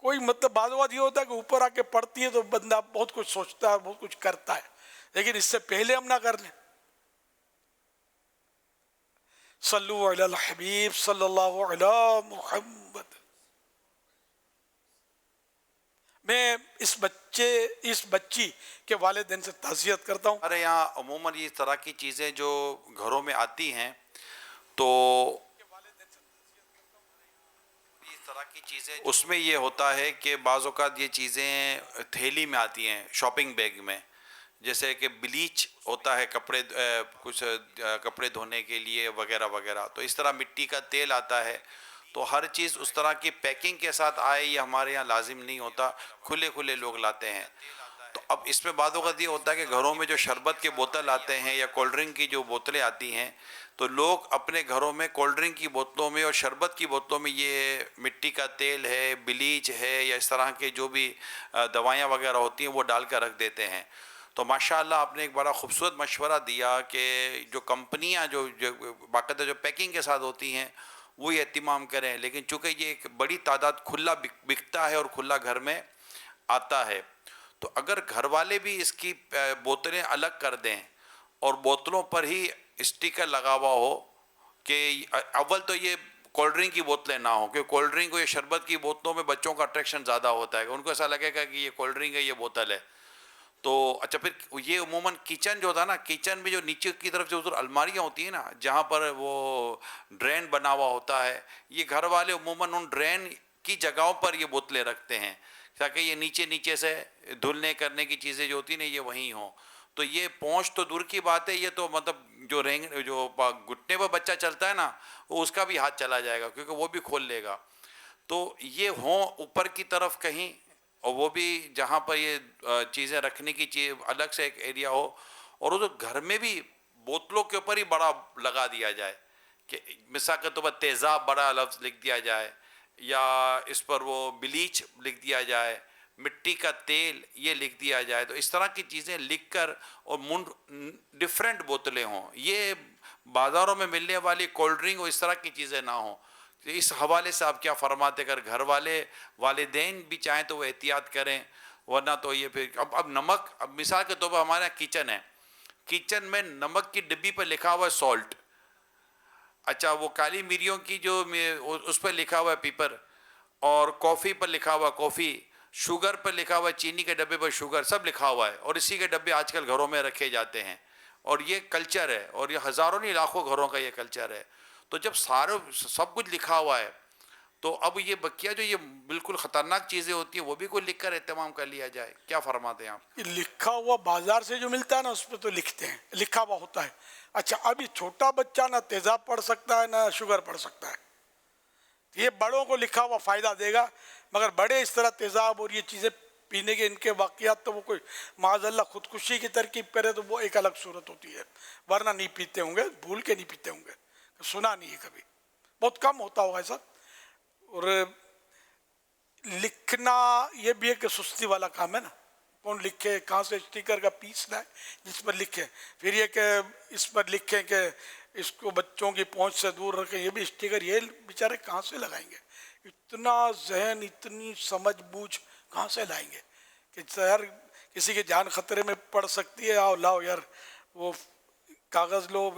کوئی مطلب بعض اوقات یہ ہوتا ہے کہ اوپر آ کے پڑھتی ہے تو بندہ بہت کچھ سوچتا ہے بہت کچھ کرتا ہے، لیکن اس سے پہلے ہم نہ کر لیں. صلو علی الحبیب صلی اللہ علی محمد. میں اس بچی کے والدین سے تعزیت کرتا ہوں.
ہمارے یہاں عموماً اس طرح کی چیزیں جو گھروں میں آتی ہیں تو اس طرح کی چیزیں اس میں یہ ہوتا ہے کہ بعض اوقات یہ چیزیں تھیلی میں آتی ہیں، شاپنگ بیگ میں، جیسے کہ بلیچ ہوتا ہے کچھ کپڑے دھونے کے لیے وغیرہ وغیرہ، تو اس طرح مٹی کا تیل آتا ہے. تو ہر چیز اس طرح کی پیکنگ کے ساتھ آئے یہ ہمارے یہاں لازم نہیں ہوتا، کھلے لوگ لاتے ہیں. تو اب اس میں بعض اوقات یہ ہوتا ہے کہ گھروں میں جو شربت کے بوتل آتے ہیں یا کولڈ ڈرنک کی جو بوتلیں آتی ہیں تو لوگ اپنے گھروں میں کولڈ ڈرنک کی بوتلوں میں اور شربت کی بوتلوں میں یہ مٹی کا تیل ہے، بلیچ ہے یا اس طرح کے جو بھی دوائیاں وغیرہ ہوتی ہیں وہ ڈال کر رکھ دیتے ہیں. تو ماشاءاللہ آپ نے ایک بڑا خوبصورت مشورہ دیا کہ جو کمپنیاں جو باقاعدہ جو پیکنگ کے ساتھ ہوتی ہیں وہ یہ اہتمام کریں، لیکن چونکہ یہ ایک بڑی تعداد کھلا بکتا ہے اور کھلا گھر میں آتا ہے تو اگر گھر والے بھی اس کی بوتلیں الگ کر دیں اور بوتلوں پر ہی اسٹیکر لگا ہوا ہو کہ اول تو یہ کولڈ ڈرنک کی بوتلیں نہ ہوں، کیونکہ کولڈ ڈرنک اور یہ شربت کی بوتلوں میں بچوں کا اٹریکشن زیادہ ہوتا ہے، ان کو ایسا لگے گا کہ یہ کولڈ ڈرنک ہے، یہ بوتل ہے. تو اچھا پھر یہ عموماً کچن جو ہوتا ہے نا، کچن میں جو نیچے کی طرف جو الماریاں ہوتی ہیں نا جہاں پر وہ ڈرین بنا ہوا ہوتا ہے، یہ گھر والے عموماً ان ڈرین کی جگہوں پر یہ بوتلیں رکھتے ہیں تاکہ یہ نیچے سے دھلنے کرنے کی چیزیں جو ہوتی ہیں نا یہ وہیں ہوں. تو یہ پہنچ تو دور کی بات ہے، یہ تو مطلب جو گھٹنے پر بچہ چلتا ہے نا وہ اس کا بھی ہاتھ چلا جائے گا کیونکہ وہ بھی کھول لے گا. تو یہ ہوں اوپر کی طرف کہیں، اور وہ بھی جہاں پر یہ چیزیں رکھنے کی چیز الگ سے ایک ایریا ہو، اور وہ گھر میں بھی بوتلوں کے اوپر ہی بڑا لگا دیا جائے کہ مثال کے طور پر تیزاب بڑا لفظ لکھ دیا جائے یا اس پر وہ بلیچ لکھ دیا جائے، مٹی کا تیل یہ لکھ دیا جائے. تو اس طرح کی چیزیں لکھ کر اور ڈفرینٹ بوتلیں ہوں، یہ بازاروں میں ملنے والی کولڈ ڈرنک اور اس طرح کی چیزیں نہ ہوں. اس حوالے سے آپ کیا فرماتے؟ اگر گھر والے والدین بھی چاہیں تو وہ احتیاط کریں، ورنہ تو یہ پھر اب نمک، اب مثال کے طور پر ہمارے یہاں کچن ہے، کچن میں نمک کی ڈبی پر لکھا ہوا ہے سالٹ، اچھا وہ کالی مرچوں کی جو اس پر لکھا ہوا ہے پیپر، اور کافی پر لکھا ہوا کافی، شوگر پر لکھا ہوا ہے، چینی کے ڈبے پر شوگر، سب لکھا ہوا ہے، اور اسی کے ڈبے آج کل گھروں میں رکھے جاتے ہیں. اور یہ کلچر ہے، اور یہ ہزاروں نہیں لاکھوں گھروں کا یہ کلچر ہے. تو جب سب کچھ لکھا ہوا ہے تو اب یہ بقیہ جو یہ بالکل خطرناک چیزیں ہوتی ہیں وہ بھی کوئی لکھ کر اہتمام کر لیا جائے، کیا فرماتے ہیں آپ؟
لکھا ہوا بازار سے جو ملتا ہے نا اس پہ تو لکھتے ہیں، لکھا ہوا ہوتا ہے. اچھا ابھی چھوٹا بچہ نہ تیزاب پڑھ سکتا ہے نہ شوگر پڑھ سکتا ہے، یہ بڑوں کو لکھا ہوا فائدہ دے گا، مگر بڑے اس طرح تیزاب اور یہ چیزیں پینے کے ان کے واقعات تو وہ کوئی معاذ اللہ خودکشی کی ترکیب کرے تو وہ ایک الگ صورت ہوتی ہے، ورنہ نہیں پیتے ہوں گے، بھول کے نہیں پیتے ہوں گے، سنا نہیں ہے کبھی، بہت کم ہوتا ہوگا ایسا. اور لکھنا یہ بھی ایک سستی والا کام ہے نا، کون لکھے، کہاں سے اسٹیکر کا پیس لائے جس پر لکھے، پھر یہ کہ اس پر لکھیں کہ اس کو بچوں کی پہنچ سے دور رکھیں، یہ بھی اسٹیکر یہ بیچارے کہاں سے لگائیں گے؟ اتنا ذہن، اتنی سمجھ بوجھ کہاں سے لائیں گے کہ یار کسی کی جان خطرے میں پڑ سکتی ہے، آؤ لاؤ یار وہ کاغذ لو،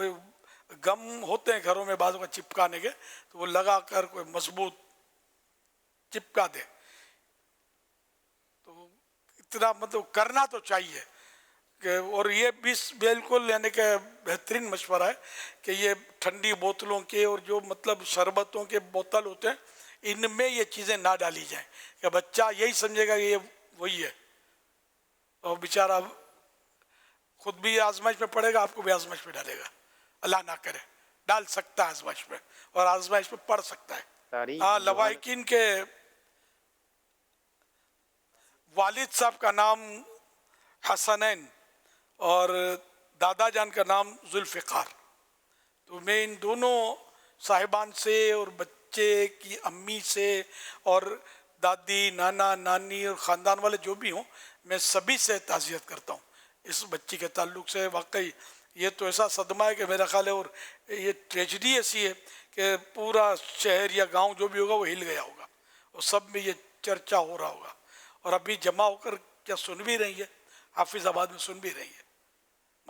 گم ہوتے ہیں گھروں میں بعضوں کا چپکانے کے، تو وہ لگا کر کوئی مضبوط چپکا دے. تو اتنا مطلب کرنا تو چاہیے کہ، اور یہ بھی بالکل یعنی کہ بہترین مشورہ ہے کہ یہ ٹھنڈی بوتلوں کے اور جو مطلب شربتوں کے بوتل ہوتے ہیں ان میں یہ چیزیں نہ ڈالی جائیں کہ بچہ یہی سمجھے گا کہ یہ وہی ہے، اور بیچارہ خود بھی آزمائش میں پڑے گا، آپ کو بھی آزمائش میں ڈالے گا. اللہ نہ کرے، ڈال سکتا ہے آزمائش میں اور آزمائش میں پڑ سکتا ہے. لواحقین کے والد صاحب کا نام حسنین اور دادا جان کا نام ذوالفقار. تو میں ان دونوں صاحبان سے اور بچے کی امی سے اور دادی، نانا، نانی اور خاندان والے جو بھی ہوں، میں سبھی سے تعزیت کرتا ہوں اس بچی کے تعلق سے. واقعی یہ تو ایسا صدمہ ہے کہ میرا خیال ہے، اور یہ ٹریجڈی ایسی ہے کہ پورا شہر یا گاؤں جو بھی ہوگا وہ ہل گیا ہوگا اور سب میں یہ چرچا ہو رہا ہوگا، اور ابھی جمع ہو کر کیا سن بھی رہی ہے، حافظ آباد میں سن بھی رہی ہے.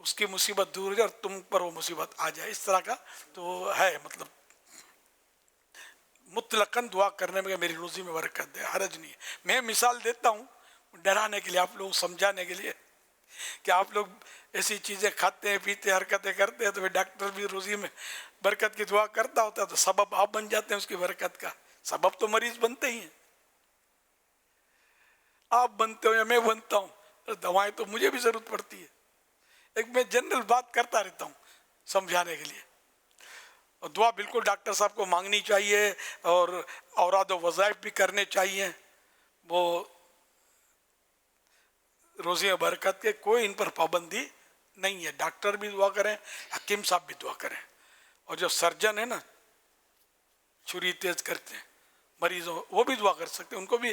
اس کی مصیبت دور ہو جائے اور تم پر وہ مصیبت آ جائے، اس طرح کا تو ہے. مطلب مطلقاً دعا کرنے میں کہ میری روزی میں برکت دے، حرج نہیں ہے. میں مثال دیتا ہوں ڈرانے کے لیے، آپ لوگ سمجھانے کے لیے کہ آپ لوگ ایسی چیزیں کھاتے ہیں پیتے حرکتیں کرتے ہیں تو پھر ڈاکٹر بھی روزی میں برکت کی دعا کرتا ہوتا ہے، تو سبب آپ بن جاتے ہیں اس کی برکت کا. سبب تو مریض بنتے ہی ہیں، آپ بنتے ہو یا میں بنتا ہوں، دوائیں تو مجھے بھی ضرورت پڑتی ہے. ایک میں جنرل بات کرتا رہتا ہوں سمجھانے کے لیے. اور دعا بالکل ڈاکٹر صاحب کو مانگنی چاہیے اور اوراد و وظائف بھی کرنے چاہیے. وہ روزی میں برکت کے کوئی ان پر پابندی نہیں ہے. ڈاکٹر بھی دعا کریں، حکیم صاحب بھی دعا کریں، اور جو سرجن ہے نا چھری تیز کرتے ہیں مریضوں، وہ بھی دعا کر سکتے ہیں. ان کو بھی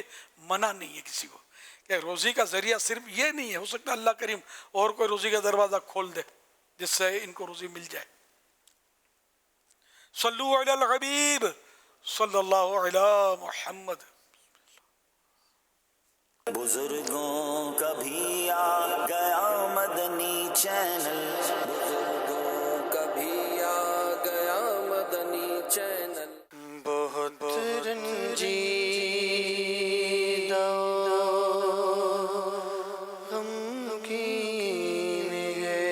منع نہیں ہے کسی کو کہ روزی کا ذریعہ صرف یہ نہیں ہے، ہو سکتا ہے اللہ کریم اور کوئی روزی کا دروازہ کھول دے جس سے ان کو روزی مل جائے. صلو علی الحبیب صلی اللہ علی محمد.
بزرگوں کا بھی آ گیا مدنی چینل، بزرگوں کا بھی آ گیا مدنی چینل. بہت رنجیدہ غمگین ہے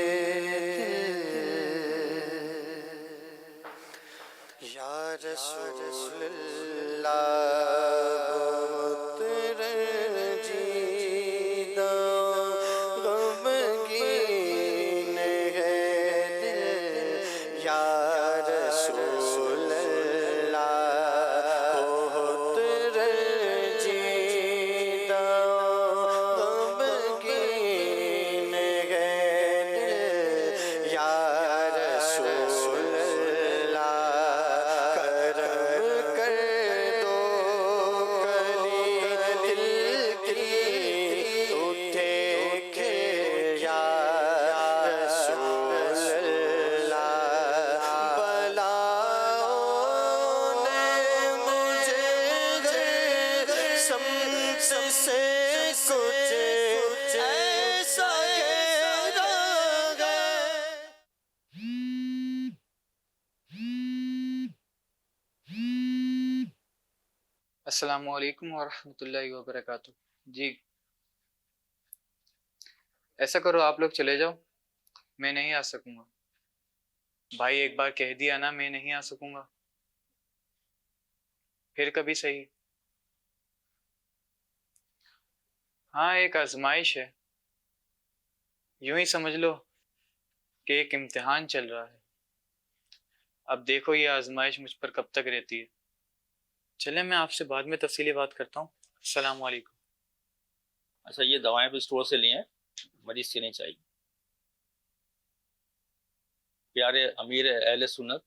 یا رسول اللہ.
السلام علیکم ورحمۃ اللہ وبرکاتہ. جی ایسا کرو آپ لوگ چلے جاؤ، میں نہیں آ سکوں گا. بھائی ایک بار کہہ دیا نا میں نہیں آ سکوں گا، پھر کبھی صحیح. ہاں ایک آزمائش ہے، یوں ہی سمجھ لو کہ ایک امتحان چل رہا ہے. اب دیکھو یہ آزمائش مجھ پر کب تک رہتی ہے. چلیں میں آپ سے بعد میں تفصیلی بات کرتا ہوں. السلام علیکم.
اچھا یہ دوائیں بھی اسٹور سے لی ہیں، مریض سے نہیں چاہیے. پیارے امیر اہل سنت،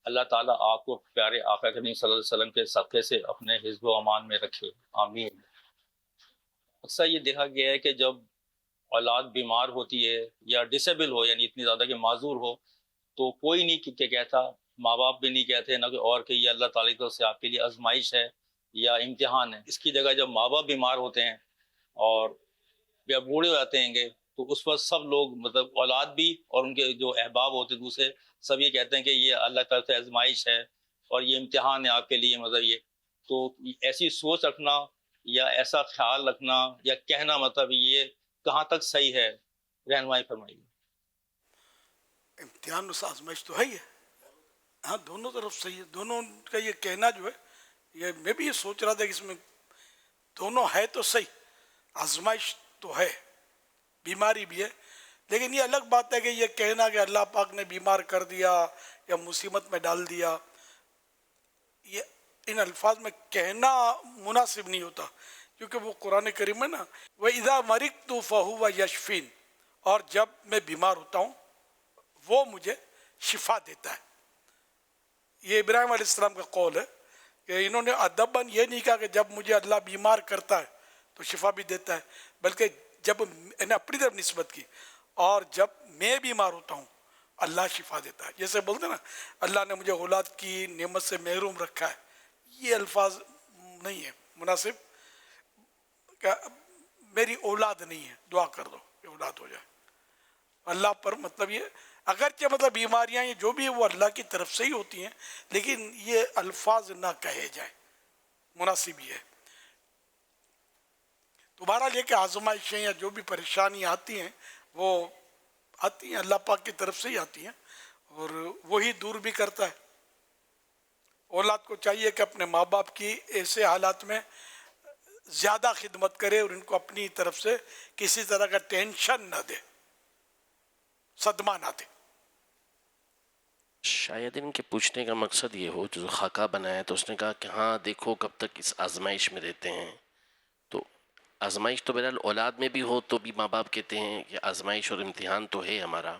اللہ تعالیٰ آپ کو پیارے آقا کریم صلی اللہ علیہ وسلم کے صدقے سے اپنے حفظ و امان میں رکھے، آمین. اکثر یہ دیکھا گیا ہے کہ جب اولاد بیمار ہوتی ہے یا ڈسیبل ہو، یعنی اتنی زیادہ کہ معذور ہو، تو کوئی نہیں کہ کہتا، ماں باپ بھی نہیں کہتے نہ کہ اور کہ یہ اللہ تعالیٰ کی طرف سے آپ کے لیے آزمائش ہے یا امتحان ہے. اس کی جگہ جب ماں باپ بیمار ہوتے ہیں اور یا بوڑھے ہو جاتے ہیں گے تو اس وقت سب لوگ مطلب اولاد بھی اور ان کے جو احباب ہوتے ہیں دوسرے سب یہ کہتے ہیں کہ یہ اللہ تعالیٰ سے آزمائش ہے اور یہ امتحان ہے آپ کے لیے. مطلب یہ تو ایسی سوچ رکھنا یا ایسا خیال رکھنا یا کہنا مطلب یہ کہاں تک صحیح ہے، رہنمائی فرمائیے.
امتحان و آزمائش تو ہے ہی ہے، ہاں دونوں طرف صحیح ہے. دونوں کا یہ کہنا جو ہے، یہ میں بھی یہ سوچ رہا تھا کہ اس میں دونوں ہے تو صحیح. آزمائش تو ہے، بیماری بھی ہے، لیکن یہ الگ بات ہے کہ یہ کہنا کہ اللہ پاک نے بیمار کر دیا یا مصیبت میں ڈال دیا، یہ ان الفاظ میں کہنا مناسب نہیں ہوتا، کیونکہ وہ قرآن کریم ہے نا، وَإِذَا مَرِضْتُ فَهُوَ يَشْفِينِ، اور جب میں بیمار ہوتا ہوں وہ مجھے شفا دیتا ہے. یہ ابراہیم علیہ السلام کا قول ہے کہ انہوں نے ادباً یہ نہیں کہا کہ جب مجھے اللہ بیمار کرتا ہے تو شفا بھی دیتا ہے، بلکہ جب انہیں اپنی طرف نسبت کی، اور جب میں بیمار ہوتا ہوں اللہ شفا دیتا ہے. جیسے بولتے ہیں نا اللہ نے مجھے اولاد کی نعمت سے محروم رکھا ہے، یہ الفاظ نہیں ہے مناسب کہ میری اولاد نہیں ہے، دعا کر دو کہ اولاد ہو جائے. اللہ پر مطلب یہ اگرچہ مطلب بیماریاں یہ جو بھی وہ اللہ کی طرف سے ہی ہوتی ہیں، لیکن یہ الفاظ نہ کہے جائیں، مناسب یہ ہے. تو بہرحال یہ کہ آزمائشیں یا جو بھی پریشانیاں آتی ہیں وہ آتی ہیں اللہ پاک کی طرف سے ہی آتی ہیں، اور وہی دور بھی کرتا ہے. اولاد کو چاہیے کہ اپنے ماں باپ کی ایسے حالات میں زیادہ خدمت کرے اور ان کو اپنی طرف سے کسی طرح کا ٹینشن نہ دے، صدمہ نہ دے.
شاید ان کے پوچھنے کا مقصد یہ ہو، جو خاکہ بنایا تو اس نے کہا کہ ہاں دیکھو کب تک اس آزمائش میں رہتے ہیں. تو آزمائش تو بہرحال اولاد میں بھی ہو تو بھی ماں باپ کہتے ہیں کہ آزمائش اور امتحان تو ہے ہمارا،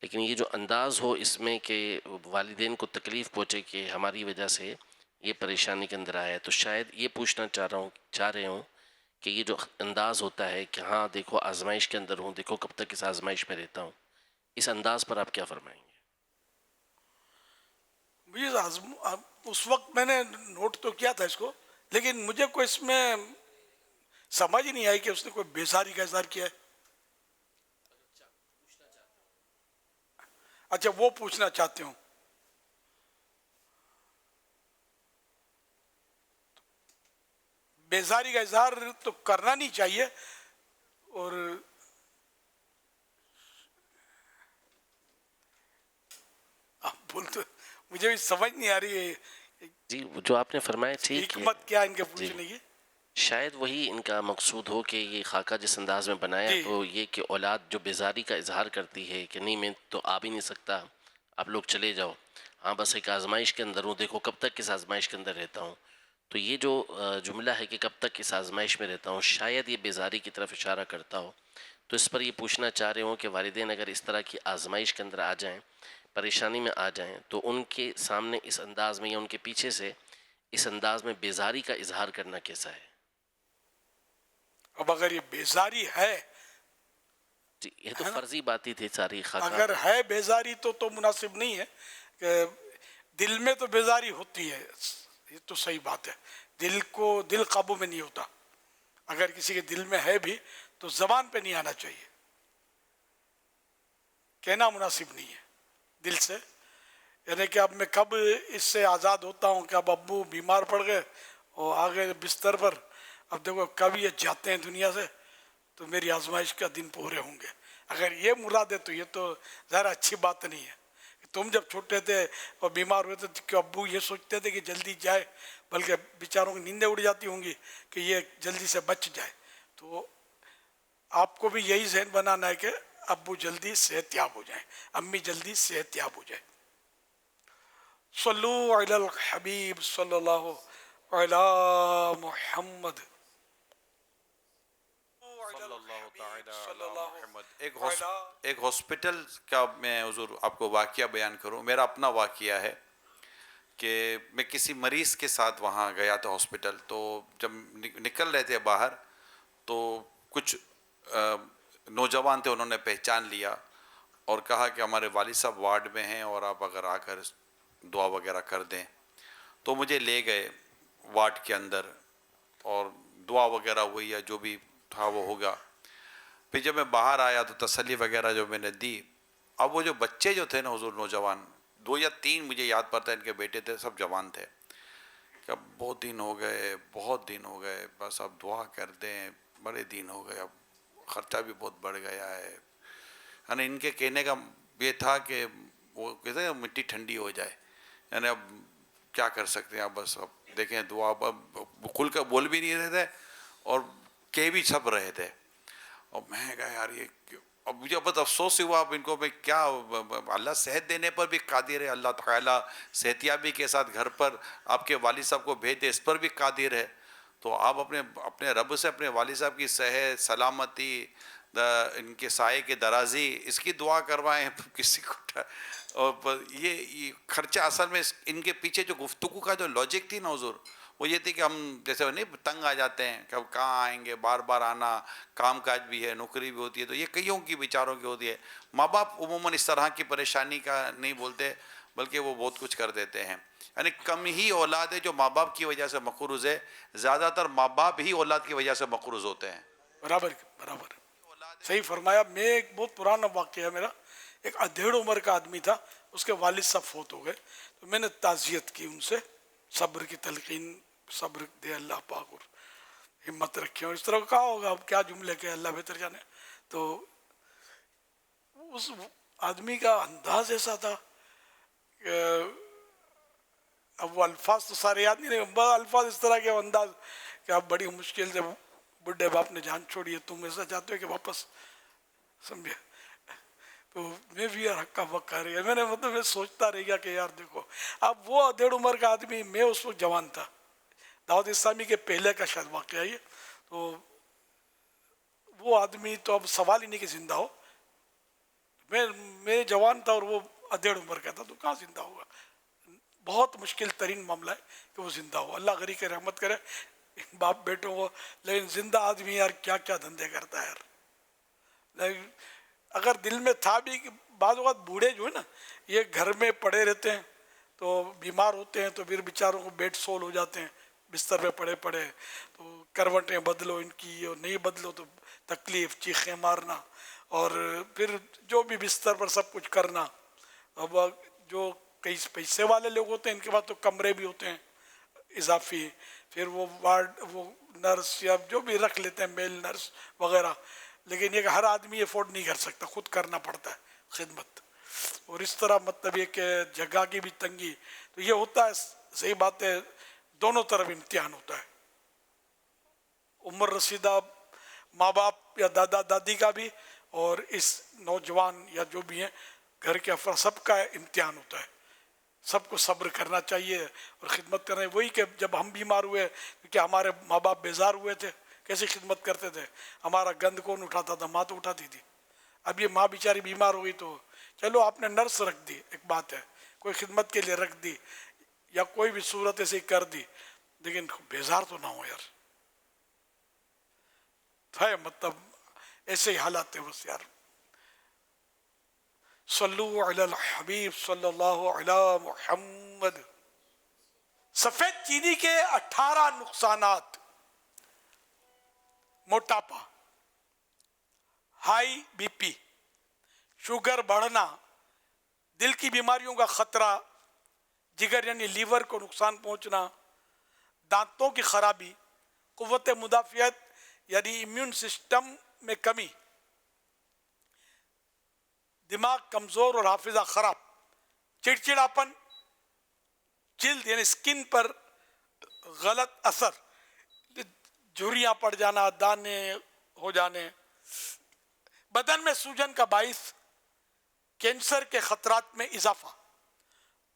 لیکن یہ جو انداز ہو اس میں کہ والدین کو تکلیف پہنچے کہ ہماری وجہ سے یہ پریشانی کے اندر آیا ہے، تو شاید یہ پوچھنا چاہ رہے ہوں کہ یہ جو انداز ہوتا ہے کہ ہاں دیکھو آزمائش کے اندر ہوں، دیکھو کب تک اس آزمائش میں رہتا ہوں، اس انداز پر آپ کیا فرمائیں گے؟
اس وقت میں نے نوٹ تو کیا تھا اس کو، لیکن مجھے کوئی اس میں سمجھ ہی نہیں آئی کہ اس نے کوئی بیزاری کا اظہار کیا ہے. اچھا وہ پوچھنا چاہتے ہوں. بیزاری کا اظہار تو کرنا نہیں چاہیے، اور بول تو مجھے بھی سمجھ نہیں آ رہی ہے
جی جو آپ نے فرمایا ٹھیک ہے،
حکمت کیا ان کے پوچھنے کی.
شاید وہی ان کا مقصود ہو کہ یہ خاکہ جس انداز میں بنایا تو یہ کہ اولاد جو بیزاری کا اظہار کرتی ہے کہ نہیں میں تو آ بھی نہیں سکتا، آپ لوگ چلے جاؤ، ہاں بس ایک آزمائش کے اندر ہوں، دیکھو کب تک اس آزمائش کے اندر رہتا ہوں. تو یہ جو جملہ ہے کہ کب تک اس آزمائش میں رہتا ہوں، شاید یہ بیزاری کی طرف اشارہ کرتا ہو. تو اس پر یہ پوچھنا چاہ رہے ہوں کہ والدین اگر اس طرح کی آزمائش کے اندر آ جائیں، پریشانی میں آ جائیں، تو ان کے سامنے اس انداز میں یا ان کے پیچھے سے اس انداز میں بیزاری کا اظہار کرنا کیسا ہے؟
اب اگر یہ بیزاری ہے،
جی یہ تو فرضی باتیں تھی ساری خاکہ،
اگر ہے بیزاری تو مناسب نہیں ہے کہ دل میں تو بیزاری ہوتی ہے، یہ تو صحیح بات ہے. دل قابو میں نہیں ہوتا. اگر کسی کے دل میں ہے بھی تو زبان پہ نہیں آنا چاہیے، کہنا مناسب نہیں ہے دل سے. یعنی کہ اب میں کب اس سے آزاد ہوتا ہوں کہ اب ابو بیمار پڑ گئے اور آگے بستر پر، اب دیکھو کب یہ جاتے ہیں دنیا سے تو میری آزمائش کا دن پورے ہوں گے. اگر یہ مراد ہے تو یہ تو ذرا اچھی بات نہیں ہے. تم جب چھوٹے تھے اور بیمار ہوئے تھے کہ ابو یہ سوچتے تھے کہ جلدی جائے، بلکہ بیچاروں کی نیندیں اڑ جاتی ہوں گی کہ یہ جلدی سے بچ جائے. تو آپ کو بھی یہی ذہن بنانا ہے کہ ابو جلدی صحت یاب ہو جائیں، امی جلدی صحت یاب ہو جائیں. صلو علی الحبیب صلی اللہ علی محمد.
ایک ہاسپٹل کا میں حضور آپ کو واقعہ بیان کروں. میرا اپنا واقعہ ہے کہ میں کسی مریض کے ساتھ وہاں گیا تھا ہاسپٹل. تو جب نکل رہے تھے باہر تو کچھ نوجوان تھے، انہوں نے پہچان لیا اور کہا کہ ہمارے والد صاحب وارڈ میں ہیں اور آپ اگر آ کر دعا وغیرہ کر دیں. تو مجھے لے گئے وارڈ کے اندر اور دعا وغیرہ ہوئی یا جو بھی تھا وہ ہوگا. پھر جب میں باہر آیا تو تسلی وغیرہ جو میں نے دی. اب وہ جو بچے جو تھے نا حضور، نوجوان 2 یا 3 مجھے یاد پڑتا ہے، ان کے بیٹے تھے، سب جوان تھے، کہ اب بہت دن ہو گئے، بس اب دعا کر دیں، بڑے دن ہو گئے، اب خرچہ بھی بہت بڑھ گیا ہے. یعنی ان کے کہنے کا یہ تھا کہ وہ کہتے ہیں مٹی ٹھنڈی ہو جائے، یعنی اب کیا کر سکتے ہیں، اب بس اب دیکھیں دعا. اب کھل کر بول بھی نہیں رہے تھے اور کہہ بھی سب رہے تھے. اور میں کہا یار یہ، اب مجھے بہت افسوس ہوا. اب ان کو میں کیا، اللہ صحت دینے پر بھی قادر ہے، اللہ تعالیٰ صحتیابی کے ساتھ گھر پر آپ کے والد صاحب کو بھیج دے اس پر بھی قادر ہے. تو آپ اپنے رب سے اپنے والد صاحب کی صحت، سلامتی، ان کے سائے کے درازی، اس کی دعا کروائیں کسی کو. اور یہ خرچہ اصل میں ان کے پیچھے جو گفتگو کا جو لاجک تھی نا حضور، وہ یہ تھی کہ ہم جیسے نہیں تنگ آ جاتے ہیں کہ اب کہاں آئیں گے، بار بار آنا، کام کاج بھی ہے، نوکری بھی ہوتی ہے، تو یہ کئیوں کی بیچاروں کی ہوتی ہے. ماں باپ عموماً اس طرح کی پریشانی کا نہیں بولتے، بلکہ وہ بہت کچھ کر دیتے ہیں. یعنی کم ہی اولاد ہے جو ماں باپ کی وجہ سے مقروض ہے، زیادہ تر ماں باپ ہی اولاد کی وجہ سے مقروض ہوتے ہیں.
برابر صحیح فرمایا. میں ایک بہت پرانا واقعہ ہے میرا. ایک ادھیڑ عمر کا آدمی تھا, اس کے والد صاحب فوت ہو گئے, تو میں نے تعزیت کی ان سے, صبر کی تلقین, صبر دے اللہ پاک اور ہمت رکھے, اور اس طرح کہا ہوگا, اب کیا جملے کے اللہ بہتر جانے. تو اس آدمی کا انداز ایسا تھا کہ اب وہ الفاظ تو سارے یاد نہیں رہے, بڑا الفاظ اس طرح کے انداز کہ آپ بڑی مشکل سے بڈھے باپ نے جان چھوڑی ہے, تم ایسا چاہتے ہو کہ واپس, سمجھے. تو میں بھی یار ہکا بکا رہی ہے, میں نے مطلب میں سوچتا رہ گیا کہ یار دیکھو, اب وہ ڈیڑھ عمر کا آدمی, میں اس وقت جوان تھا, دعوت اسلامی کے پہلے کا شاید واقعہ یہ. تو وہ آدمی تو اب سوال ہی نہیں کہ زندہ ہو, میں جوان تھا اور وہ ادھیڑ عمر کا تھا, تو کہاں زندہ ہوگا. بہت مشکل ترین معاملہ ہے کہ وہ زندہ ہو, اللہ غری کے رحمت کرے باپ بیٹوں کو. لیکن زندہ آدمی یار کیا کیا دھندے کرتا ہے یار. لیکن اگر دل میں تھا بھی کہ بعض اوقات بوڑھے جو ہے نا, یہ گھر میں پڑے رہتے ہیں, تو بیمار ہوتے ہیں, تو پھر بیچاروں کو بیڈ سول ہو جاتے ہیں, بستر پہ پڑے پڑے, تو کروٹیں بدلو ان کی, اور نہیں بدلو تو تکلیف, چیخیں مارنا, اور پھر جو بھی بستر پر سب کچھ کرنا. اب جو کئی پیسے والے لوگ ہوتے ہیں ان کے پاس تو کمرے بھی ہوتے ہیں اضافی, پھر وہ وارڈ, وہ نرس یا جو بھی رکھ لیتے ہیں, میل نرس وغیرہ. لیکن یہ کہ ہر آدمی افورڈ نہیں کر سکتا, خود کرنا پڑتا ہے خدمت. اور اس طرح مطلب یہ کہ جگہ کی بھی تنگی, تو یہ ہوتا ہے. صحیح بات ہے, دونوں طرف امتحان ہوتا ہے. عمر رسیدہ ماں باپ یا دادا دادی کا بھی, اور اس نوجوان یا جو بھی ہیں گھر کے افراد, سب کا امتحان ہوتا ہے. سب کو صبر کرنا چاہیے اور خدمت کرنا. وہی کہ جب ہم بیمار ہوئے, کیونکہ ہمارے ماں باپ بیزار ہوئے تھے, کیسی خدمت کرتے تھے. ہمارا گند کون اٹھاتا تھا؟ ماں تو اٹھاتی تھی. اب یہ ماں بیچاری بیمار ہوئی تو چلو آپ نے نرس رکھ دی, ایک بات ہے, کوئی خدمت کے لیے رکھ دی, یا کوئی بھی صورت ایسے کر دی, لیکن بیزار تو نہ ہو یار. ہے مطلب ایسے ہی حالات ہیں بس یار. صلو علی الحبیب صلی اللہ علی محمد. سفید چینی کے 18 نقصانات: موٹاپا, ہائی بی پی, شوگر بڑھنا, دل کی بیماریوں کا خطرہ, جگر یعنی لیور کو نقصان پہنچنا, دانتوں کی خرابی, قوت مدافعت یعنی امیون سسٹم میں کمی, دماغ کمزور اور حافظہ خراب, چڑچڑاپن, جلد یعنی سکن پر غلط اثر, جھریاں پڑ جانا, دانے ہو جانے, بدن میں سوجن کا باعث, کینسر کے خطرات میں اضافہ,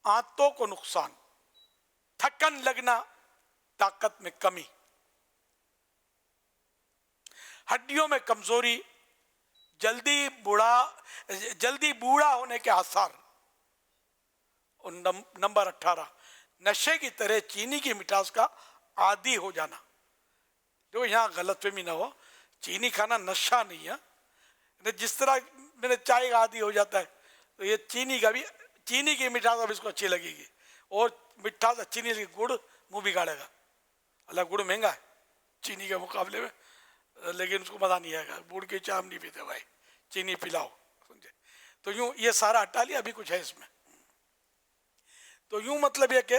آنتوں کو نقصان, تھکن لگنا, طاقت میں کمی, ہڈیوں میں کمزوری, جلدی بوڑھا ہونے کے آثار. اور نمبر 18, نشے کی طرح چینی کی مٹھاس کا عادی ہو جانا. جو یہاں غلط فہمی نہ ہو, چینی کھانا نشہ نہیں ہے. جس طرح میں نے چائے کا عادی ہو جاتا ہے, تو یہ چینی کا بھی, چینی کی مٹھاس اب اس کو اچھی لگے گی, اور مٹھاس اچھی نہیں لگی, گڑ منہ بگاڑے گا. اللہ گڑ مہنگا ہے چینی کے مقابلے میں, لیکن اس کو مزہ نہیں آئے گا. گڑ کی چائے ہم نہیں پیتے بھائی, چینی پلاؤ, سمجھے. تو یوں یہ سارا ہٹا لیا, ابھی کچھ ہے اس میں. تو یوں مطلب یہ کہ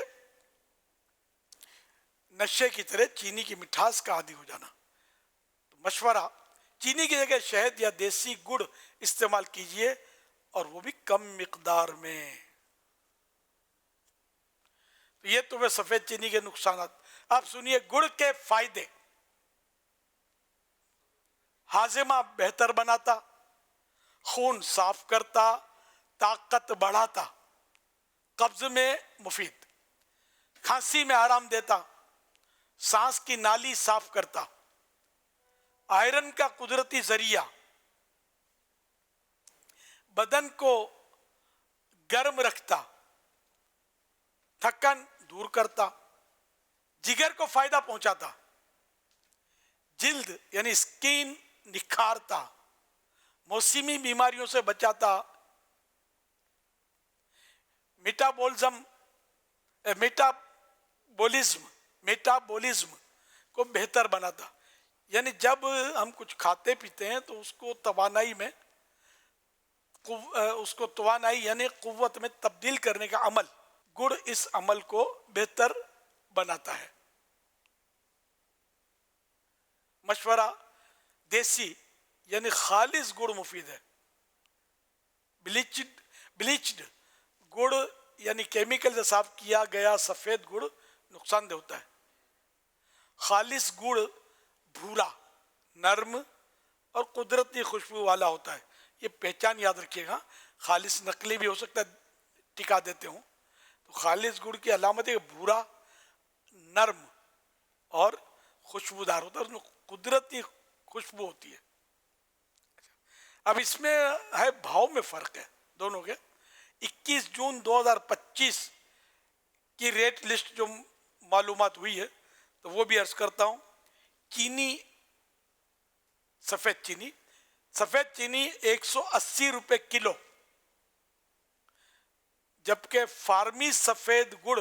نشے کی طرح چینی کی مٹھاس کا عادی ہو جانا. تو مشورہ, چینی کی جگہ شہد یا دیسی گڑ استعمال کیجئے, اور وہ بھی کم مقدار میں. تو یہ تو وہ سفید چینی کے نقصانات. آپ سنیے گڑ کے فائدے. ہاضمہ بہتر بناتا, خون صاف کرتا, طاقت بڑھاتا, قبض میں مفید, کھانسی میں آرام دیتا, سانس کی نالی صاف کرتا, آئرن کا قدرتی ذریعہ, بدن کو گرم رکھتا, تھکن دور کرتا, جگر کو فائدہ پہنچاتا, جلد یعنی سکین نکھارتا, موسمی بیماریوں سے بچاتا, میٹابولزم کو بہتر بناتا. یعنی جب ہم کچھ کھاتے پیتے ہیں تو اس کو توانائی میں یعنی قوت میں تبدیل کرنے کا عمل، گڑ اس عمل کو بہتر بناتا ہے۔ مشورہ، دیسی یعنی خالص گڑ مفید ہے، بلیچڈ گڑ یعنی کیمیکل سے صاف کیا گیا سفید گڑ نقصان دہ ہوتا ہے۔ خالص گڑ بھورا، نرم اور قدرتی خوشبو والا ہوتا ہے۔ یہ پہچان یاد رکھیے گا، خالص نقلی بھی ہو سکتا ہے، ٹکا دیتے ہوں، تو خالص گڑ کی علامت ہے بھورا، نرم اور خوشبودار ہوتا ہے، اس میں قدرتی خوشبو ہوتی ہے۔ اب اس میں ہے بھاؤ میں فرق ہے دونوں کے۔ 21 جون 2025 کی ریٹ لسٹ جو معلومات ہوئی ہے تو وہ بھی عرض کرتا ہوں۔ چینی، سفید چینی 180 روپے کلو، جبکہ فارمی سفید گڑ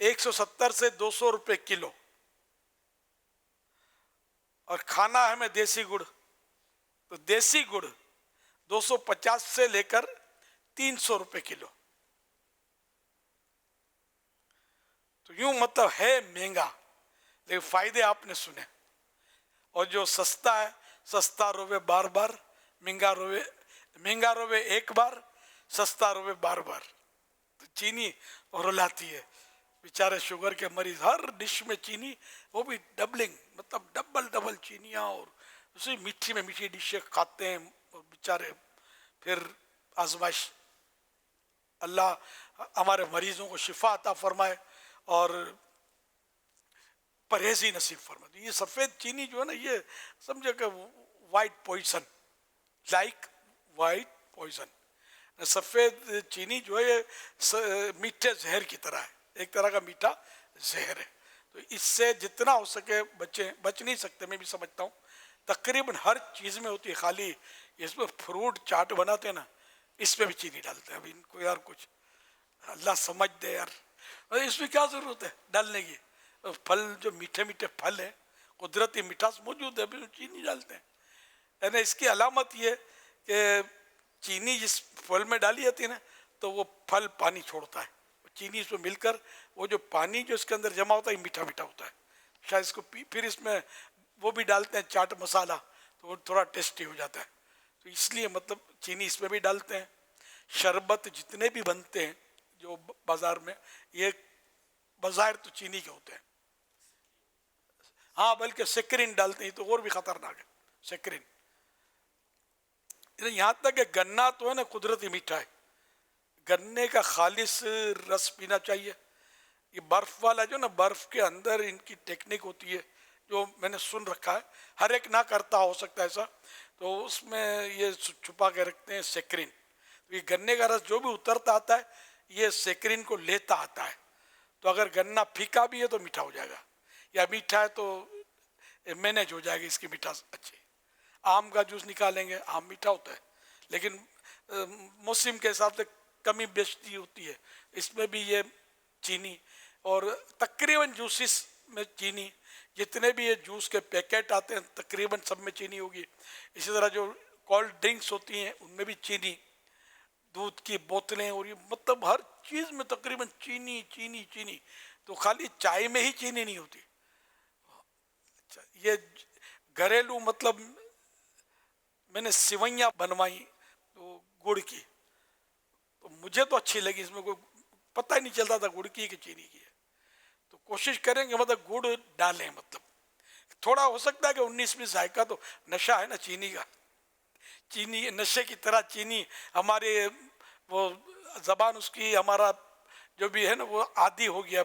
170 سے 200 روپے کلو، اور کھانا ہے میں دیسی گڑ، تو دیسی گڑ 250 سے لے کر 300 روپے کلو۔ تو یوں مطلب ہے مہنگا، لیکن فائدے آپ نے سنے، اور جو سستا ہے، سستا روے بار بار، مہنگا روے ایک بار، سستا روے بار بار۔ تو چینی رلاتی ہے، بیچارے شوگر کے مریض ہر ڈش میں چینی، وہ بھی ڈبلنگ، مطلب ڈبل چینیاں، اور اسی میٹھی میں میٹھی ڈشیں کھاتے ہیں، اور بیچارے پھر آزمائش۔ اللہ ہمارے مریضوں کو شفا عطا فرمائے اور پرہیزی نصیب فرمائے۔ یہ سفید چینی جو ہے نا، یہ سمجھے کہ وائٹ پوائزن، سفید چینی جو ہے یہ میٹھے زہر کی طرح ہے، ایک طرح کا میٹھا زہر ہے۔ تو اس سے جتنا ہو سکے بچ نہیں سکتے، میں بھی سمجھتا ہوں۔ تقریباً ہر چیز میں ہوتی ہے، خالی اس میں فروٹ چاٹ بناتے ہیں نا، اس میں بھی چینی ڈالتے ہیں۔ اب ان کو یار کچھ اللہ سمجھ دے یار، اس میں کیا ضرورت ہے ڈالنے کی؟ پھل جو میٹھے پھل ہیں، قدرتی مٹھاس موجود ہے، ابھی چینی ڈالتے ہیں۔ یعنی اس کی علامت یہ کہ چینی جس پھل میں ڈالی جاتی ہے نا، تو وہ پھل پانی چھوڑتا ہے، چینی اس میں مل کر وہ جو پانی جو اس کے اندر جمع ہوتا ہے میٹھا ہوتا ہے، شاید اس کو پھر اس میں وہ بھی ڈالتے ہیں چاٹ مسالہ، تو وہ تھوڑا ٹیسٹی ہو جاتا ہے۔ تو اس لیے مطلب چینی اس میں بھی ڈالتے ہیں۔ شربت جتنے بھی بنتے ہیں جو بازار میں، یہ بظاہر تو چینی کے ہوتے ہیں، ہاں بلکہ سیکرین ڈالتے ہیں، تو اور بھی خطرناک ہے سیکرین۔ یہاں تک کہ گنا تو ہے نا قدرتی میٹھا ہے، گنے کا خالص رس پینا چاہیے۔ یہ برف والا جو نا، برف کے اندر ان کی ٹیکنیک ہوتی ہے جو میں نے سن رکھا ہے، ہر ایک نہ کرتا ہو سکتا ہے ایسا، تو اس میں یہ چھپا کے رکھتے ہیں سیکرین۔ تو یہ گنے کا رس جو بھی اترتا آتا ہے، یہ سیکرین کو لیتا آتا ہے، تو اگر گنا پھیکا بھی ہے تو میٹھا ہو جائے گا، یا میٹھا ہے تو مینیج ہو جائے گی اس کی مٹھاس اچھی۔ آم کا جوس نکالیں گے، آم میٹھا ہوتا ہے، لیکن موسم کے حساب سے کمی بیشتی ہوتی ہے، اس میں بھی یہ چینی، اور تقریباً جوسز میں چینی، جتنے بھی یہ جوس کے پیکٹ آتے ہیں تقریباً سب میں چینی ہوگی۔ اسی طرح جو کولڈ ڈرنکس ہوتی ہیں ان میں بھی چینی، دودھ کی بوتلیں، اور یہ مطلب ہر چیز میں تقریباً چینی۔ تو خالی چائے میں ہی چینی نہیں ہوتی۔ یہ گھریلو مطلب میں نے سوئیاں بنوائی تو گڑ کی، تو مجھے تو اچھی لگی، اس میں کوئی پتہ ہی نہیں چلتا تھا گڑ کی کہ چینی کی ہے۔ تو کوشش کریں گے مطلب گڑ ڈالیں، مطلب تھوڑا ہو سکتا ہے کہ 19 ذائقہ تو نشہ ہے نا چینی کا، چینی نشے کی طرح چینی ہمارے وہ زبان اس کی ہمارا جو بھی ہے نا وہ عادی ہو گیا،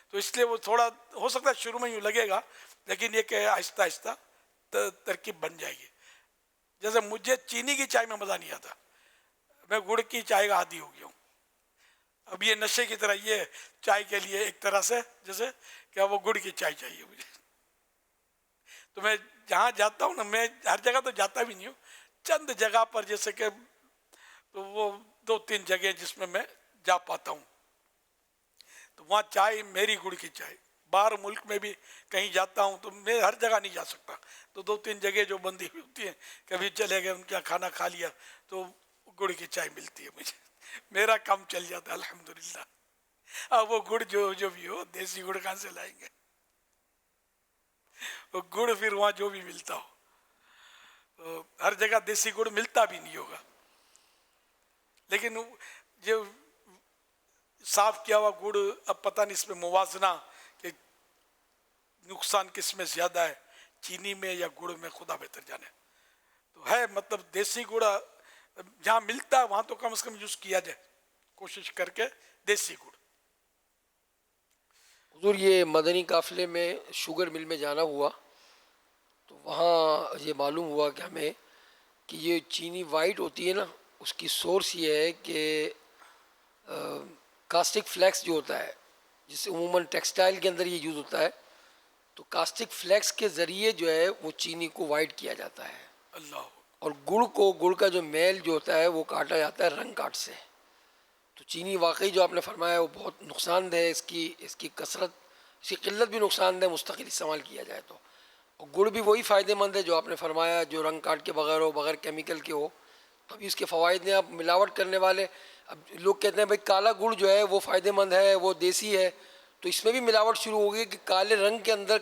تو اس لیے وہ تھوڑا ہو سکتا ہے شروع میں یوں لگے گا، لیکن یہ کہ آہستہ آہستہ ترکیب بن جائے گی۔ جیسے مجھے چینی کی چائے میں مزہ نہیں آتا، میں گڑ کی چائے کا عادی ہو گیا ہوں۔ اب یہ نشے کی طرح یہ چائے کے لیے ایک طرح سے جیسے کہ وہ گڑ کی چائے چاہیے مجھے۔ تو میں جہاں جاتا ہوں نا، میں ہر جگہ تو جاتا بھی نہیں ہوں، چند جگہ پر جیسے کہ تو وہ 2-3 جگہ جس میں میں جا پاتا ہوں، تو وہاں چائے میری گڑ کی چائے باہر ملک میں بھی کہیں جاتا ہوں تو میں ہر جگہ نہیں جا سکتا، تو 2-3 جگہ جو بندی ہوئی ہوتی ہیں، کبھی چلے گئے ان کے کھانا کھا لیا تو گڑ کی چائے ملتی ہے مجھے، میرا کام چل جاتا ہے الحمدللہ۔ اب وہ گڑ جو بھی ہو، دیسی گڑ کہاں سے لائیں گے، وہ گڑ پھر وہاں جو بھی ملتا ہو، تو ہر جگہ دیسی گڑ ملتا بھی نہیں ہوگا، لیکن جو صاف کیا ہوا گڑ، اب پتہ نہیں اس میں موازنہ کہ نقصان کس میں زیادہ ہے، چینی میں یا گڑ میں، خدا بہتر جانے، تو ہے مطلب دیسی گڑ جہاں ملتا ہے وہاں تو کم از کم یوز کیا جائے، کوشش کر کے دیسی گڑ۔
حضور یہ مدنی قافلے میں شوگر مل میں جانا ہوا تو وہاں یہ معلوم ہوا کہ ہمیں کہ یہ چینی وائٹ ہوتی ہے نا، اس کی سورس یہ ہے کہ کاسٹک فلیکس جو ہوتا ہے، جس سے عموماً ٹیکسٹائل کے اندر یہ یوز ہوتا ہے، تو کاسٹک فلیکس کے ذریعے جو ہے وہ چینی کو وائٹ کیا جاتا ہے،
اللہ،
اور گڑ کا جو میل جو ہوتا ہے وہ کاٹا جاتا ہے رنگ کاٹ سے۔ تو چینی واقعی جو آپ نے فرمایا وہ بہت نقصان دہ ہے، اس کی کثرت، اس کی قلت بھی نقصان دہ، مستقل استعمال کیا جائے تو، اور گڑ بھی وہی فائدہ مند ہے جو آپ نے فرمایا، جو رنگ کاٹ کے بغیر ہو، بغیر کیمیکل کے ہو، تو ابھی اس کے فوائد نے، اب ملاوٹ کرنے والے، اب لوگ کہتے ہیں بھائی کالا گڑ جو ہے وہ فائدہ مند ہے، وہ دیسی ہے، تو اس میں بھی ملاوٹ شروع ہو گئی کہ کالے رنگ کے اندر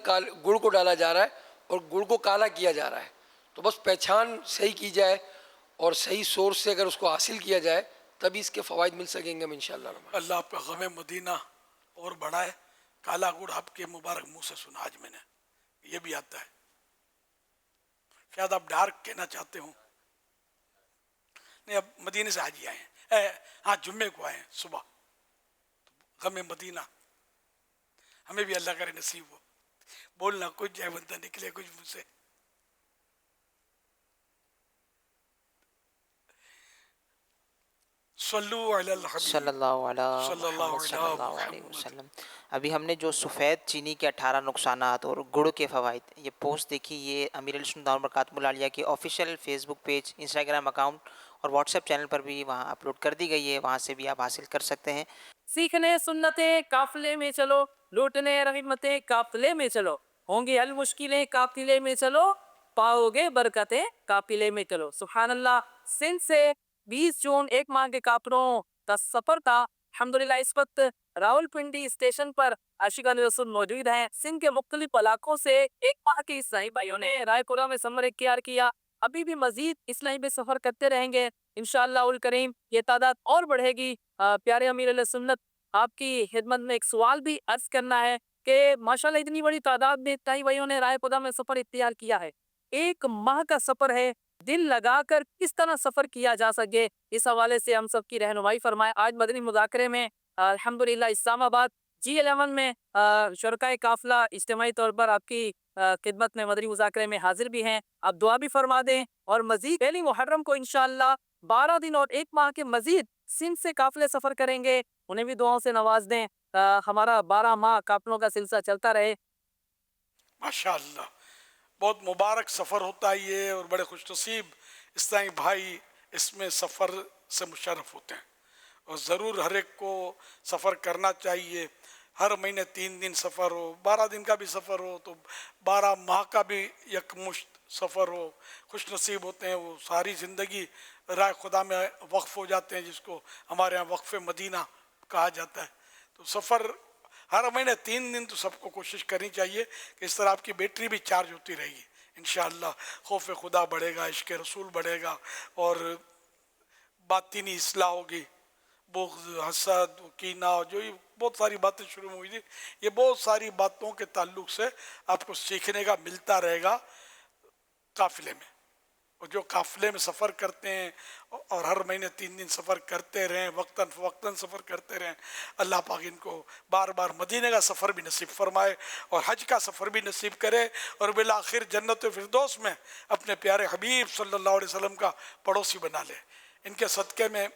گڑ کو ڈالا جا رہا ہے اور گڑ کو کالا کیا جا رہا ہے۔ تو بس پہچان صحیح کی جائے اور صحیح سورس سے اگر اس کو حاصل کیا جائے تبھی اس کے فوائد مل سکیں گے ہم انشاءاللہ۔
اللہ آپ کا غم مدینہ اور بڑھائے۔ کالا گڑ آپ کے مبارک منہ سے سنا آج میں نے، یہ بھی آتا ہے، شاید آپ ڈارک کہنا چاہتے ہوں، نہیں اب مدینے سے حاجی آئے ہیں، ہاں جمعے کو آئے ہیں صبح، غم مدینہ ہمیں بھی اللہ کرے نصیب ہو، بولنا کچھ جائے بندہ نکلے کچھ منہ سے۔
صلی اللہ علیہ وسلم۔ ابھی ہم نے جو سفید چینی کے 18 نقصانات اور گڑ کے فوائد، یہ پوسٹ دیکھی، یہ امیر علیہ سنت دامت برکاتہ العالیہ کے آفیشیل فیس بک پیج، انسٹاگرام اکاؤنٹ اور واٹس ایپ چینل پر بھی وہاں اپلوڈ کر دی گئی ہے، وہاں سے بھی آپ حاصل کر سکتے ہیں۔
سیکھنے سنتیں قافلے میں چلو، لوٹنے رحمتیں قافلے میں چلو، ہوں گے حل مشکلیں قافلے میں چلو، پاؤ گے برکتیں قافلے میں چلو۔ سبحان اللہ۔ سندھ سے 20 جون ایک ماہ کے کافلوں کا سفر تھا۔ الحمدللہ اس وقت راول پنڈی اسٹیشن پر عاشقان رسول موجود ہیں۔ سندھ کے مختلف علاقوں سے ایک ماہ کے اسلامی بھائیوں نے رائے پورہ میں سفر اختیار کیا، ابھی بھی مزید اسلامی میں سفر کرتے رہیں گے انشاءاللہ الکریم، یہ تعداد اور بڑھے گی۔ پیارے امیر علیہ سنت، آپ کی خدمت میں ایک سوال بھی عرض کرنا ہے کہ ماشاءاللہ اتنی بڑی تعداد میں تائی بھائیوں نے رائے پورہ میں سفر اختیار کیا ہے، ایک ماہ کا سفر ہے، دل لگا کر کس طرح سفر کیا جا سکے، اس حوالے سے ہم سب کی رہنمائی فرمائے۔ آج مدنی مذاکرے میں الحمدللہ اسلام آباد G11 میں شرکائے قافلہ اجتماعی طور پر آپ کی خدمت میں مدنی مذاکرے میں حاضر بھی ہیں، آپ دعا بھی فرما دیں، اور مزید پہلی محرم کو انشاءاللہ 12 دن اور ایک ماہ کے مزید سندھ سے قافلے سفر کریں گے، انہیں بھی دعاؤں سے نواز دیں، ہمارا 12 ماہ قافلوں کا سلسلہ چلتا رہے۔
ماشاءاللہ بہت مبارک سفر ہوتا ہے یہ، اور بڑے خوش نصیب اسلامی بھائی اس میں سفر سے مشرف ہوتے ہیں، اور ضرور ہر ایک کو سفر کرنا چاہیے۔ ہر مہینے 3 دن سفر ہو، 12 دن کا بھی سفر ہو، تو 12 ماہ کا بھی یکمشت سفر ہو، خوش نصیب ہوتے ہیں، وہ ساری زندگی راہ خدا میں وقف ہو جاتے ہیں، جس کو ہمارے ہاں وقف مدینہ کہا جاتا ہے۔ تو سفر ہر مہینے 3 دن تو سب کو کوشش کرنی چاہیے کہ اس طرح آپ کی بیٹری بھی چارج ہوتی رہے گی انشاءاللہ، خوف خدا بڑھے گا، عشق رسول بڑھے گا، اور باطنی اصلاح ہوگی، بغض، حسد، کینہ، جو یہ بہت ساری باتیں شروع ہوئی تھی، یہ بہت ساری باتوں کے تعلق سے آپ کو سیکھنے کا ملتا رہے گا قافلے میں، اور جو قافلے میں سفر کرتے ہیں اور ہر مہینے 3 دن سفر کرتے رہیں، وقتاً فوقتاً سفر کرتے رہیں، اللہ پاک ان کو بار بار مدینے کا سفر بھی نصیب فرمائے اور حج کا سفر بھی نصیب کرے، اور بالآخر جنت فردوس میں اپنے پیارے حبیب صلی اللہ علیہ وسلم کا پڑوسی بنا لے۔ ان کے صدقے میں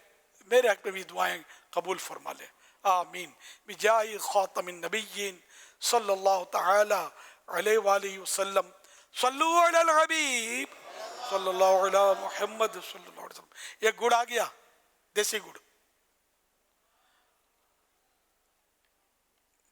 میرے حق میں بھی دعائیں قبول فرما لے، آمین، بجاہ خاتم النبیین صلی اللہ تعالی علیہ وآلہ وسلم، صلو علی الحبیب صلی اللہ علیہ محمد صلی اللہ علیہ وسلم۔ یہ گڑ آ گیا، دیسی گڑ،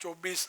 24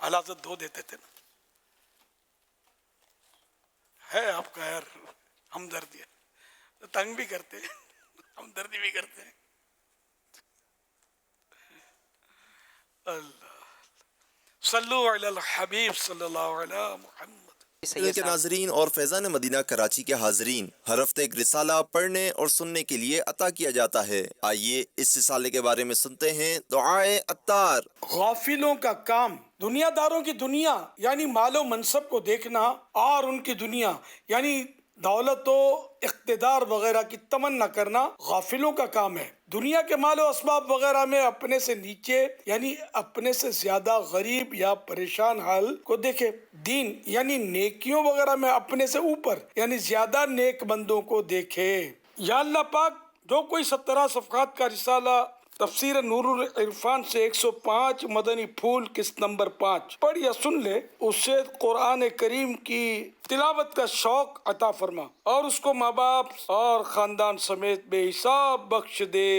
حضرت دو دیتے تھے نا. ہے آپ کا یار ہمدردی ہے, تنگ بھی کرتے ہیں ہمدردی بھی کرتے ہیں. اللہ صلو علی الحبیب صلی اللہ علیہ محمد.
کے ناظرین اور فیضان مدینہ کراچی کے حاضرین، ہر ہفتے ایک رسالہ پڑھنے اور سننے کے لیے عطا کیا جاتا ہے. آئیے اس رسالے کے بارے میں سنتے ہیں. دعائے عطار.
غافلوں کا کام دنیا داروں کی دنیا یعنی مال و منصب کو دیکھنا اور ان کی دنیا یعنی دولت و اقتدار وغیرہ کی تمنا کرنا غافلوں کا کام ہے. دنیا کے مال و اسباب وغیرہ میں اپنے سے نیچے یعنی اپنے سے زیادہ غریب یا پریشان حال کو دیکھے. دین یعنی نیکیوں وغیرہ میں اپنے سے اوپر یعنی زیادہ نیک بندوں کو دیکھے. یا اللہ پاک جو کوئی 17 صفحات کا رسالہ تفسیر نور العرفان سے 105 مدنی پھول قسط نمبر 5 پڑھ یا سن لے, اسے قرآن کریم کی تلاوت کا شوق عطا فرما اور اس کو ماں باپ اور خاندان سمیت بے حساب بخش دے.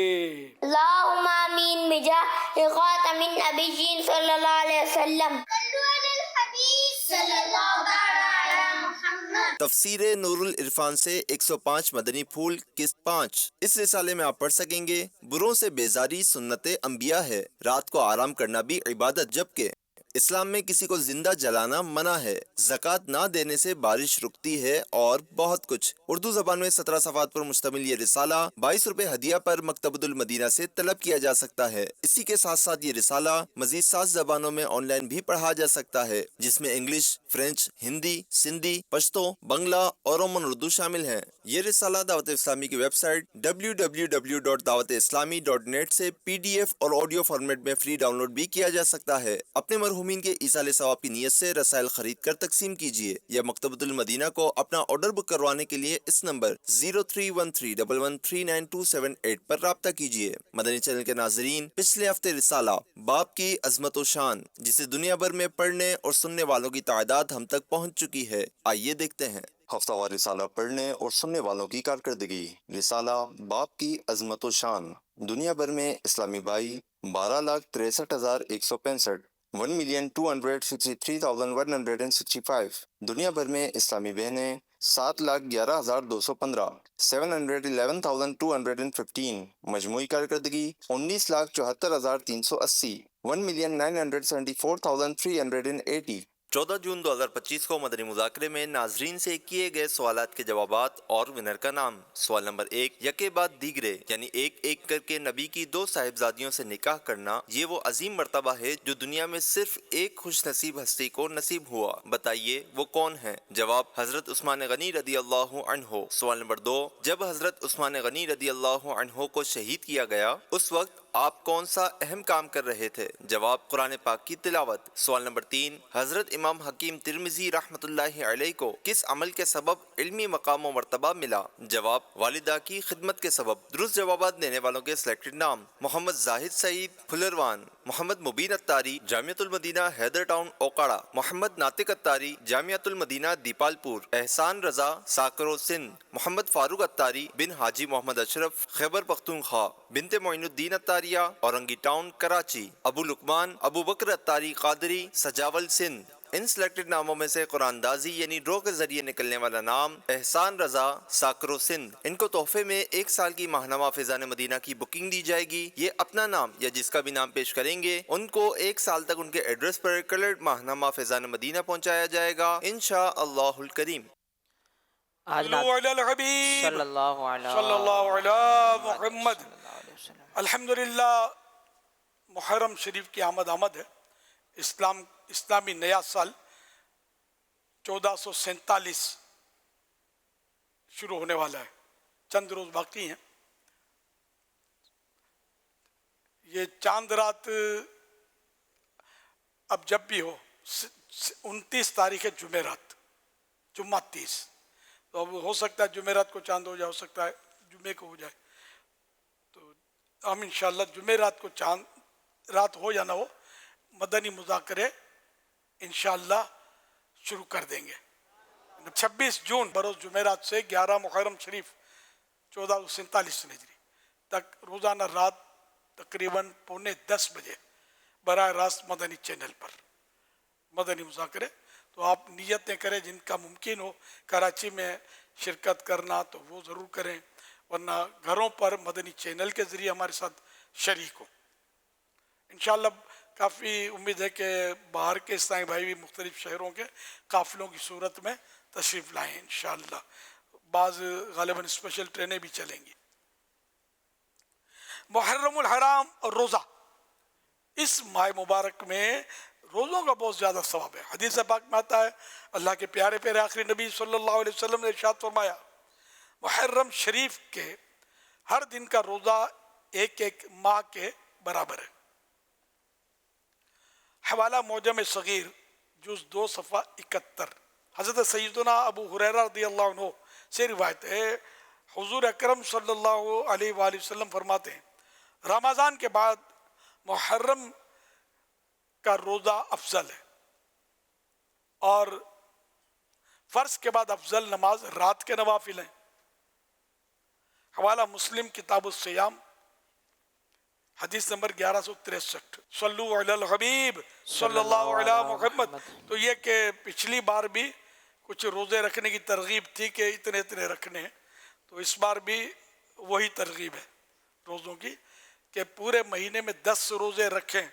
اللہم آمین بجاہ خاتم النبیین صلی اللہ علیہ وسلم. صلو علی الحبیب صلی اللہ علیہ محمد.
تفسیر نور العرفان سے 105 مدنی پھول قسط 5. اس رسالے میں آپ پڑھ سکیں گے بروں سے بیزاری سنت انبیاء ہے, رات کو آرام کرنا بھی عبادت, جبکہ اسلام میں کسی کو زندہ جلانا منع ہے, زکوٰۃ نہ دینے سے بارش رکتی ہے اور بہت کچھ. اردو زبان میں 17 صفحات پر مشتمل یہ رسالہ 22 روپے ہدیہ پر مکتبۃ المدینہ سے طلب کیا جا سکتا ہے. اسی کے ساتھ ساتھ یہ رسالہ مزید 7 زبانوں میں آن لائن بھی پڑھا جا سکتا ہے, جس میں انگلش, فرینچ, ہندی, سندھی, پشتو, بنگلہ اور رومن اردو شامل ہیں. یہ رسالہ دعوت اسلامی کی ویب سائٹ www.dawatislami.net سے PDF اور آڈیو فارمیٹ میں فری ڈاؤن لوڈ بھی کیا جا سکتا ہے. اپنے مرحومین کے ایصال ثواب کی نیت سے رسائل خرید کر تقسیم کیجیے یا مکتبۃ المدینہ کو اپنا آرڈر بک کروانے کے لیے اس نمبر 0313113928 پر رابطہ کیجیے. مدنی چینل کے ناظرین, پچھلے ہفتے رسالہ باب کی عظمت و شان جسے دنیا بھر میں پڑھنے اور سننے والوں کی تعداد ہم تک پہنچ چکی ہے, آئیے دیکھتے ہیں. ہفتہ وار رسالہ پڑھنے اور سننے والوں کی کارکردگی. رسالہ باب کی عظمت و شان. دنیا بھر میں اسلامی بھائی 12,63,165 1,263,165. دنیا بھر میں اسلامی بہنیں 7,11,215 711,215. مجموعی کارکردگی 19,74,380 1,974,380. 14 جون 2025 کو مدنی مذاکرے میں ناظرین سے کیے گئے سوالات کے جوابات اور ونر کا نام. سوال نمبر 1, یکے بعد دیگرے یعنی ایک ایک کر کے نبی کی 2 صاحبزادیوں سے نکاح کرنا یہ وہ عظیم مرتبہ ہے جو دنیا میں صرف ایک خوش نصیب ہستی کو نصیب ہوا, بتائیے وہ کون ہیں؟ جواب, حضرت عثمان غنی رضی اللہ عنہ. سوال نمبر 2, جب حضرت عثمان غنی رضی اللہ عنہ کو شہید کیا گیا اس وقت آپ کون سا اہم کام کر رہے تھے؟ جواب, قرآن پاک کی تلاوت. سوال نمبر 3, حضرت امام حکیم ترمذی رحمۃ اللہ علیہ کو کس عمل کے سبب علمی مقام و مرتبہ ملا؟ جواب, والدہ کی خدمت کے سبب. درست جوابات دینے والوں کے سلیکٹڈ نام: محمد زاہد سعید پھلروان, محمد مبین اتاری جامعۃ المدینہ حیدر ٹاؤن اوکاڑا, محمد ناطق اتاری جامعۃ المدینہ دیپال پور, احسان رضا ساکرو سندھ, محمد فاروق اتاری بن حاجی محمد اشرف خیبر پختونخوا, بنت معین الدین اتاریہ اورنگی ٹاؤن کراچی, ابو لقمان ابو بکر اتاری قادری سجاول سندھ. ان سلیکٹڈ ناموں میں سے قرآن دازی یعنی ڈرا کے ذریعے نکلنے والا نام احسان رضا ساکرو سندھ. ان کو تحفے میں 1 سال کی ماہنامہ فیضان مدینہ کی بکنگ دی جائے گی. یہ اپنا نام یا جس کا بھی نام پیش کریں گے ان کو 1 سال تک ان کے ایڈریس پر کلرڈ ماہنامہ فیضان مدینہ پہنچایا جائے گا انشاءاللہ الکریم.
صلی اللہ علیہ محمد. الحمدللہ محرم شریف کی آمد ہے. اسلامی نیا سال 1447 شروع ہونے والا ہے. چند روز باقی ہیں. یہ چاند رات اب جب بھی ہو 29 تاریخ ہے جمعرات, جمعہ 30, تو اب ہو سکتا ہے جمعرات کو چاند ہو جائے, ہو سکتا ہے جمعے کو ہو جائے. تو ہم انشاءاللہ جمعرات کو چاند رات ہو یا نہ ہو مدنی مذاکرے انشاءاللہ شروع کر دیں گے. 26 جون بروز جمعرات سے 11 محرم شریف 1447 ہجری تک روزانہ رات تقریباً 9:45 بجے براہ راست مدنی چینل پر مدنی مذاکرے. تو آپ نیتیں کریں جن کا ممکن ہو کراچی میں شرکت کرنا تو وہ ضرور کریں، ورنہ گھروں پر مدنی چینل کے ذریعے ہمارے ساتھ شریک ہو. انشاءاللہ کافی امید ہے کہ باہر کے اسلامی بھائی بھی مختلف شہروں کے قافلوں کی صورت میں تشریف لائیں انشاءاللہ. بعض غالباً اسپیشل ٹرینیں بھی چلیں گی. محرم الحرام اور روزہ، اس ماہ مبارک میں روزوں کا بہت زیادہ ثواب ہے. حدیث پاک میں آتا ہے اللہ کے پیارے پیارے آخری نبی صلی اللہ علیہ وسلم نے ارشاد فرمایا محرم شریف کے ہر دن کا روزہ ایک ایک ماہ کے برابر ہے. حوالہ معجم صغیر جز 2 صفحہ 71. حضرت سیدنا ابو ہریرہ رضی اللہ عنہ سے روایت ہے حضور اکرم صلی اللہ علیہ وآلہ وسلم فرماتے ہیں رمضان کے بعد محرم کا روزہ افضل ہے، اور فرض کے بعد افضل نماز رات کے نوافل ہیں. حوالہ مسلم کتاب الصیام حدیث نمبر 1163. صلو علی الحبیب صلی اللہ علیہ محمد. تو یہ کہ پچھلی بار بھی کچھ روزے رکھنے کی ترغیب تھی کہ اتنے اتنے رکھنے ہیں، تو اس بار بھی وہی ترغیب ہے روزوں کی کہ پورے مہینے میں 10 روزے رکھیں،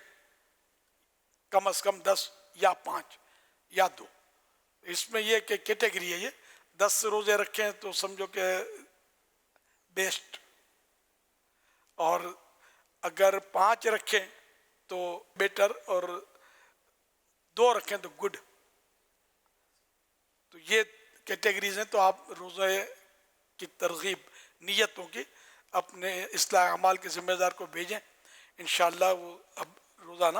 کم از کم 10 یا 5 یا 2. اس میں یہ کہ کیٹیگری ہے، یہ 10 روزے رکھیں تو سمجھو کہ بیسٹ، اور اگر 5 رکھیں تو بیٹر، اور 2 رکھیں تو گڈ. تو یہ کیٹیگریز ہیں. تو آپ روزے کی ترغیب نیتوں کی اپنے اصلاح اعمال کے ذمہ دار کو بھیجیں انشاءاللہ. وہ اب روزانہ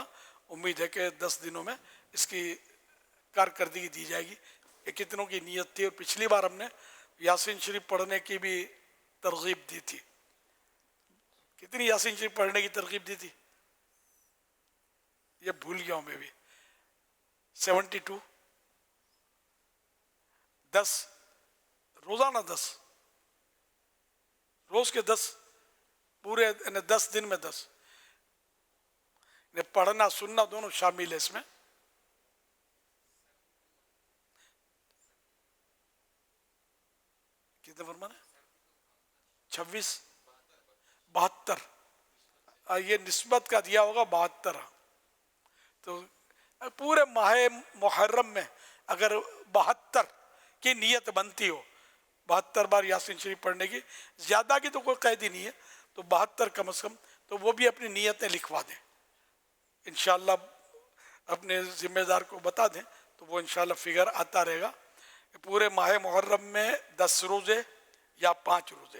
امید ہے کہ 10 دنوں میں اس کی کارکردگی دی جائے گی کہ کتنوں کی نیت تھی. اور پچھلی بار ہم نے یاسین شریف پڑھنے کی بھی ترغیب دی تھی. کتنی یاسین شریف پڑھنے کی ترغیب دی تھی یہ بھول گیا ہوں میں بھی. 72 10 روزانہ 10 روز کے 10 پورے 10 دن میں 10 پڑھنا سننا دونوں شامل ہے اس میں. کتنے فرمانا ہے 26 72 یہ نسبت کا دیا ہوگا 72. تو پورے ماہ محرم میں اگر 72 کی نیت بنتی ہو، 72 بار یاسین شریف پڑھنے کی، زیادہ کی تو کوئی قید ہی نہیں ہے، تو 72 کم از کم، تو وہ بھی اپنی نیتیں لکھوا دیں انشاءاللہ. اپنے ذمہ دار کو بتا دیں تو وہ انشاءاللہ فگر آتا رہے گا. پورے ماہ محرم میں 10 روزے یا 5 روزے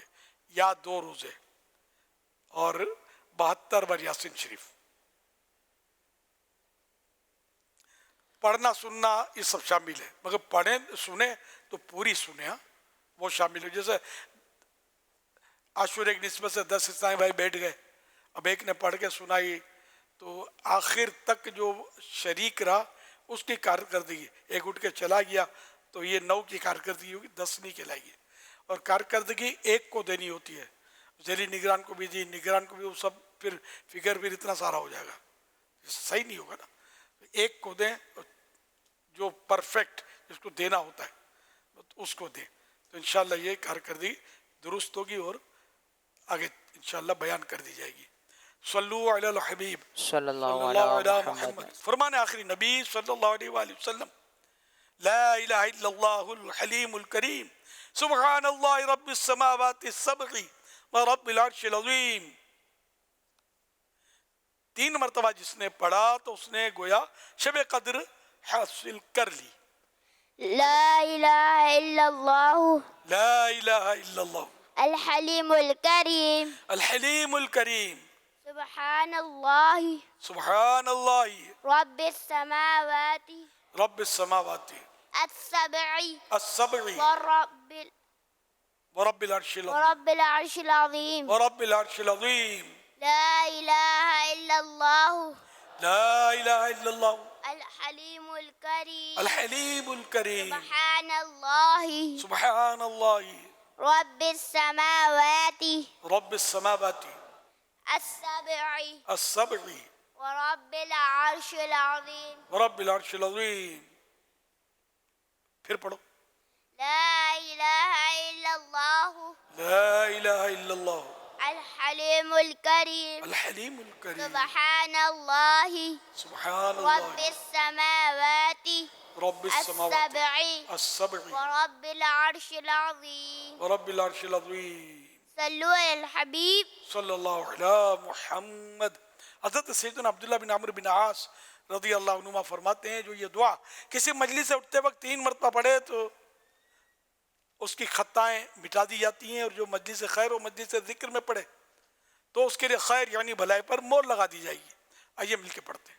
یا 2 روزے اور 72 بار یاسین شریف. پڑھنا سننا یہ سب شامل ہے، مگر پڑھیں سنیں تو پوری سنیں، وہ شامل ہو. جیسے عاشورے کی نسبت سے 10 اسلامی بھائی بیٹھ گئے، اب ایک نے پڑھ کے سنائی تو آخر تک جو شریک رہا اس کی کارکردگی، ایک اٹھ کے چلا گیا تو یہ 9 کی کارکردگی ہوگی، 10 نہیں کہلائے گی. اور کارکردگی ایک کو دینی ہوتی ہے، ذیلی نگران کو بھی دی، نگران کو بھی، وہ سب پھر فگر پھر اتنا سارا ہو جائے گا، صحیح نہیں ہوگا نا. ایک کو دیں جو پرفیکٹ جس کو دینا ہوتا ہے اس کو دیں، تو انشاءاللہ یہ کارکردگی درست ہوگی اور آگے انشاءاللہ بیان کر دی جائے گی. صلو علی الحبیب
صلی اللہ علیہ محمد.
فرمان آخری نبی صلی اللہ علیہ وآلہ وسلم لا الہ الا اللہ الحلیم الکریم سبحان اللہ رب السماوات السبع ورب العرش العظیم. 3 مرتبہ جس نے پڑھا تو اس نے گویا شب قدر حاصل کر لی.
لا الہ الا اللہ
لا الہ الا اللہ
الحلیم الکریم
الحلیم الکریم
سبحان اللہ
سبحان اللہ
رب السماوات
رب السماوات
السبع
السبع ورب العرش العظیم
ورب العرش العظیم
ورب العرش العظیم.
لا الہ الا اللہ
لا الہ الا اللہ
الحلیم الکریم
الحلیم الکریم
سبحان اللہ
سبحان اللہ
رب السماوات
رب السماوات
السبع
السبع
ورب العرش العظيم
ورب العرش العظیم. پھر پڑھو.
لا إله إلا الله
لا الہ الا اللہ
الحليم الكريم
الحلیم الکریم.
سبحان الله
سبحان
رب
اللہ
السماوات
رب السماوات
السبع
السبع
ورب العرش العظيم.
ورب العرش العظیم.
صلوا على الحبيب.
صلی اللہ علیہ محمد. حضرت سیدنا عبداللہ بن عمرو بن عاص رضی اللہ عنہما فرماتے ہیں جو یہ دعا کسی مجلس سے اٹھتے وقت 3 مرتبہ پڑھے تو اس کی خطائیں مٹا دی جاتی ہیں، اور جو مجلس خیر و مجلس ذکر میں پڑھے تو اس کے لیے خیر یعنی بھلائی پر مور لگا دی جائے گی. آئیے مل کے پڑھتے ہیں.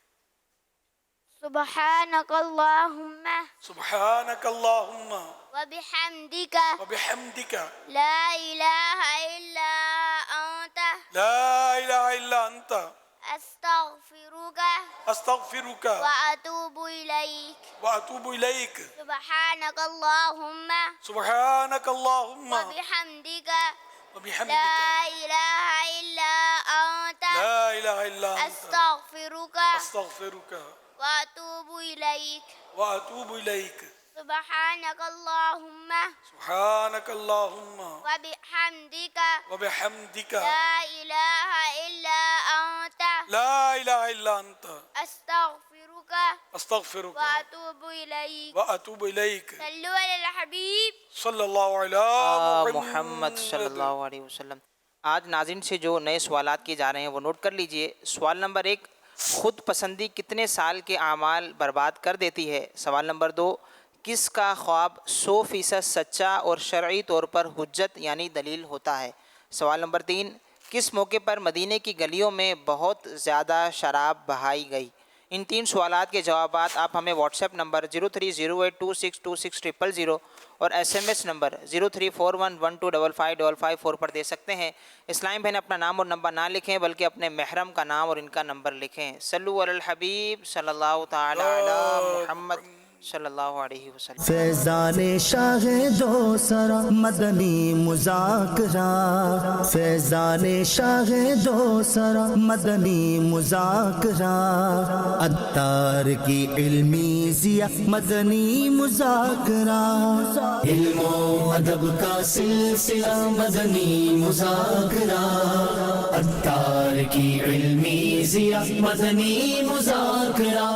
سبحانك اللهم
سبحانك اللہم
وبحمدك
وبحمدك
لا إله إلا أنت
لا الہ الا انت
أستغفرك
استغفرك
وأتوب إليك.
واتوب الیک.
سبحانك اللهم
سبحانك اللہم
وبحمدك
وبحمدك
لا إله إلا أنت
لا الہ الا انت
أستغفرك
استغفرك
وأتوب إليك.
واتوب الیک.
سبحانك اللهم
سبحانك اللہم
وبحمدك
وبحمدك
لا إله إلا أنت
لا الہ الا انت
أستغفرك
استغفرك
وأتوب إليك.
واتوب الیک.
صلوا على الحبيب.
صلی اللہ علیہ
محمد صلی اللہ علیہ وسلم. آج ناظرین سے جو نئے سوالات کیے جا رہے ہیں وہ نوٹ کر لیجئے. سوال نمبر 1، خود پسندی کتنے سال کے اعمال برباد کر دیتی ہے؟ سوال نمبر 2، کس کا خواب 100% سچا اور شرعی طور پر حجت یعنی دلیل ہوتا ہے؟ سوال نمبر 3، کس موقع پر مدینے کی گلیوں میں بہت زیادہ شراب بہائی گئی؟ ان 3 سوالات کے جوابات آپ ہمیں واٹس ایپ نمبر 030826260000 اور SMS نمبر 0341125555 پر دے سکتے ہیں. اسلام بہن اپنا نام اور نمبر نہ لکھیں بلکہ اپنے محرم کا نام اور ان کا نمبر لکھیں. صلو علی الحبیب صلی اللہ تعالی علی محمد صلی اللہ علیہ وسلم.
فیضان شاہ دو سرا مدنی مذاکرہ، فیضان شاہ دو سرا مدنی مذاکرہ، عطار کی علمی ضیا مدنی مذاکرہ، علم و ادب کا سلسلہ مدنی مذاکرہ، عطار کی علمی ضیا مدنی مذاکرہ.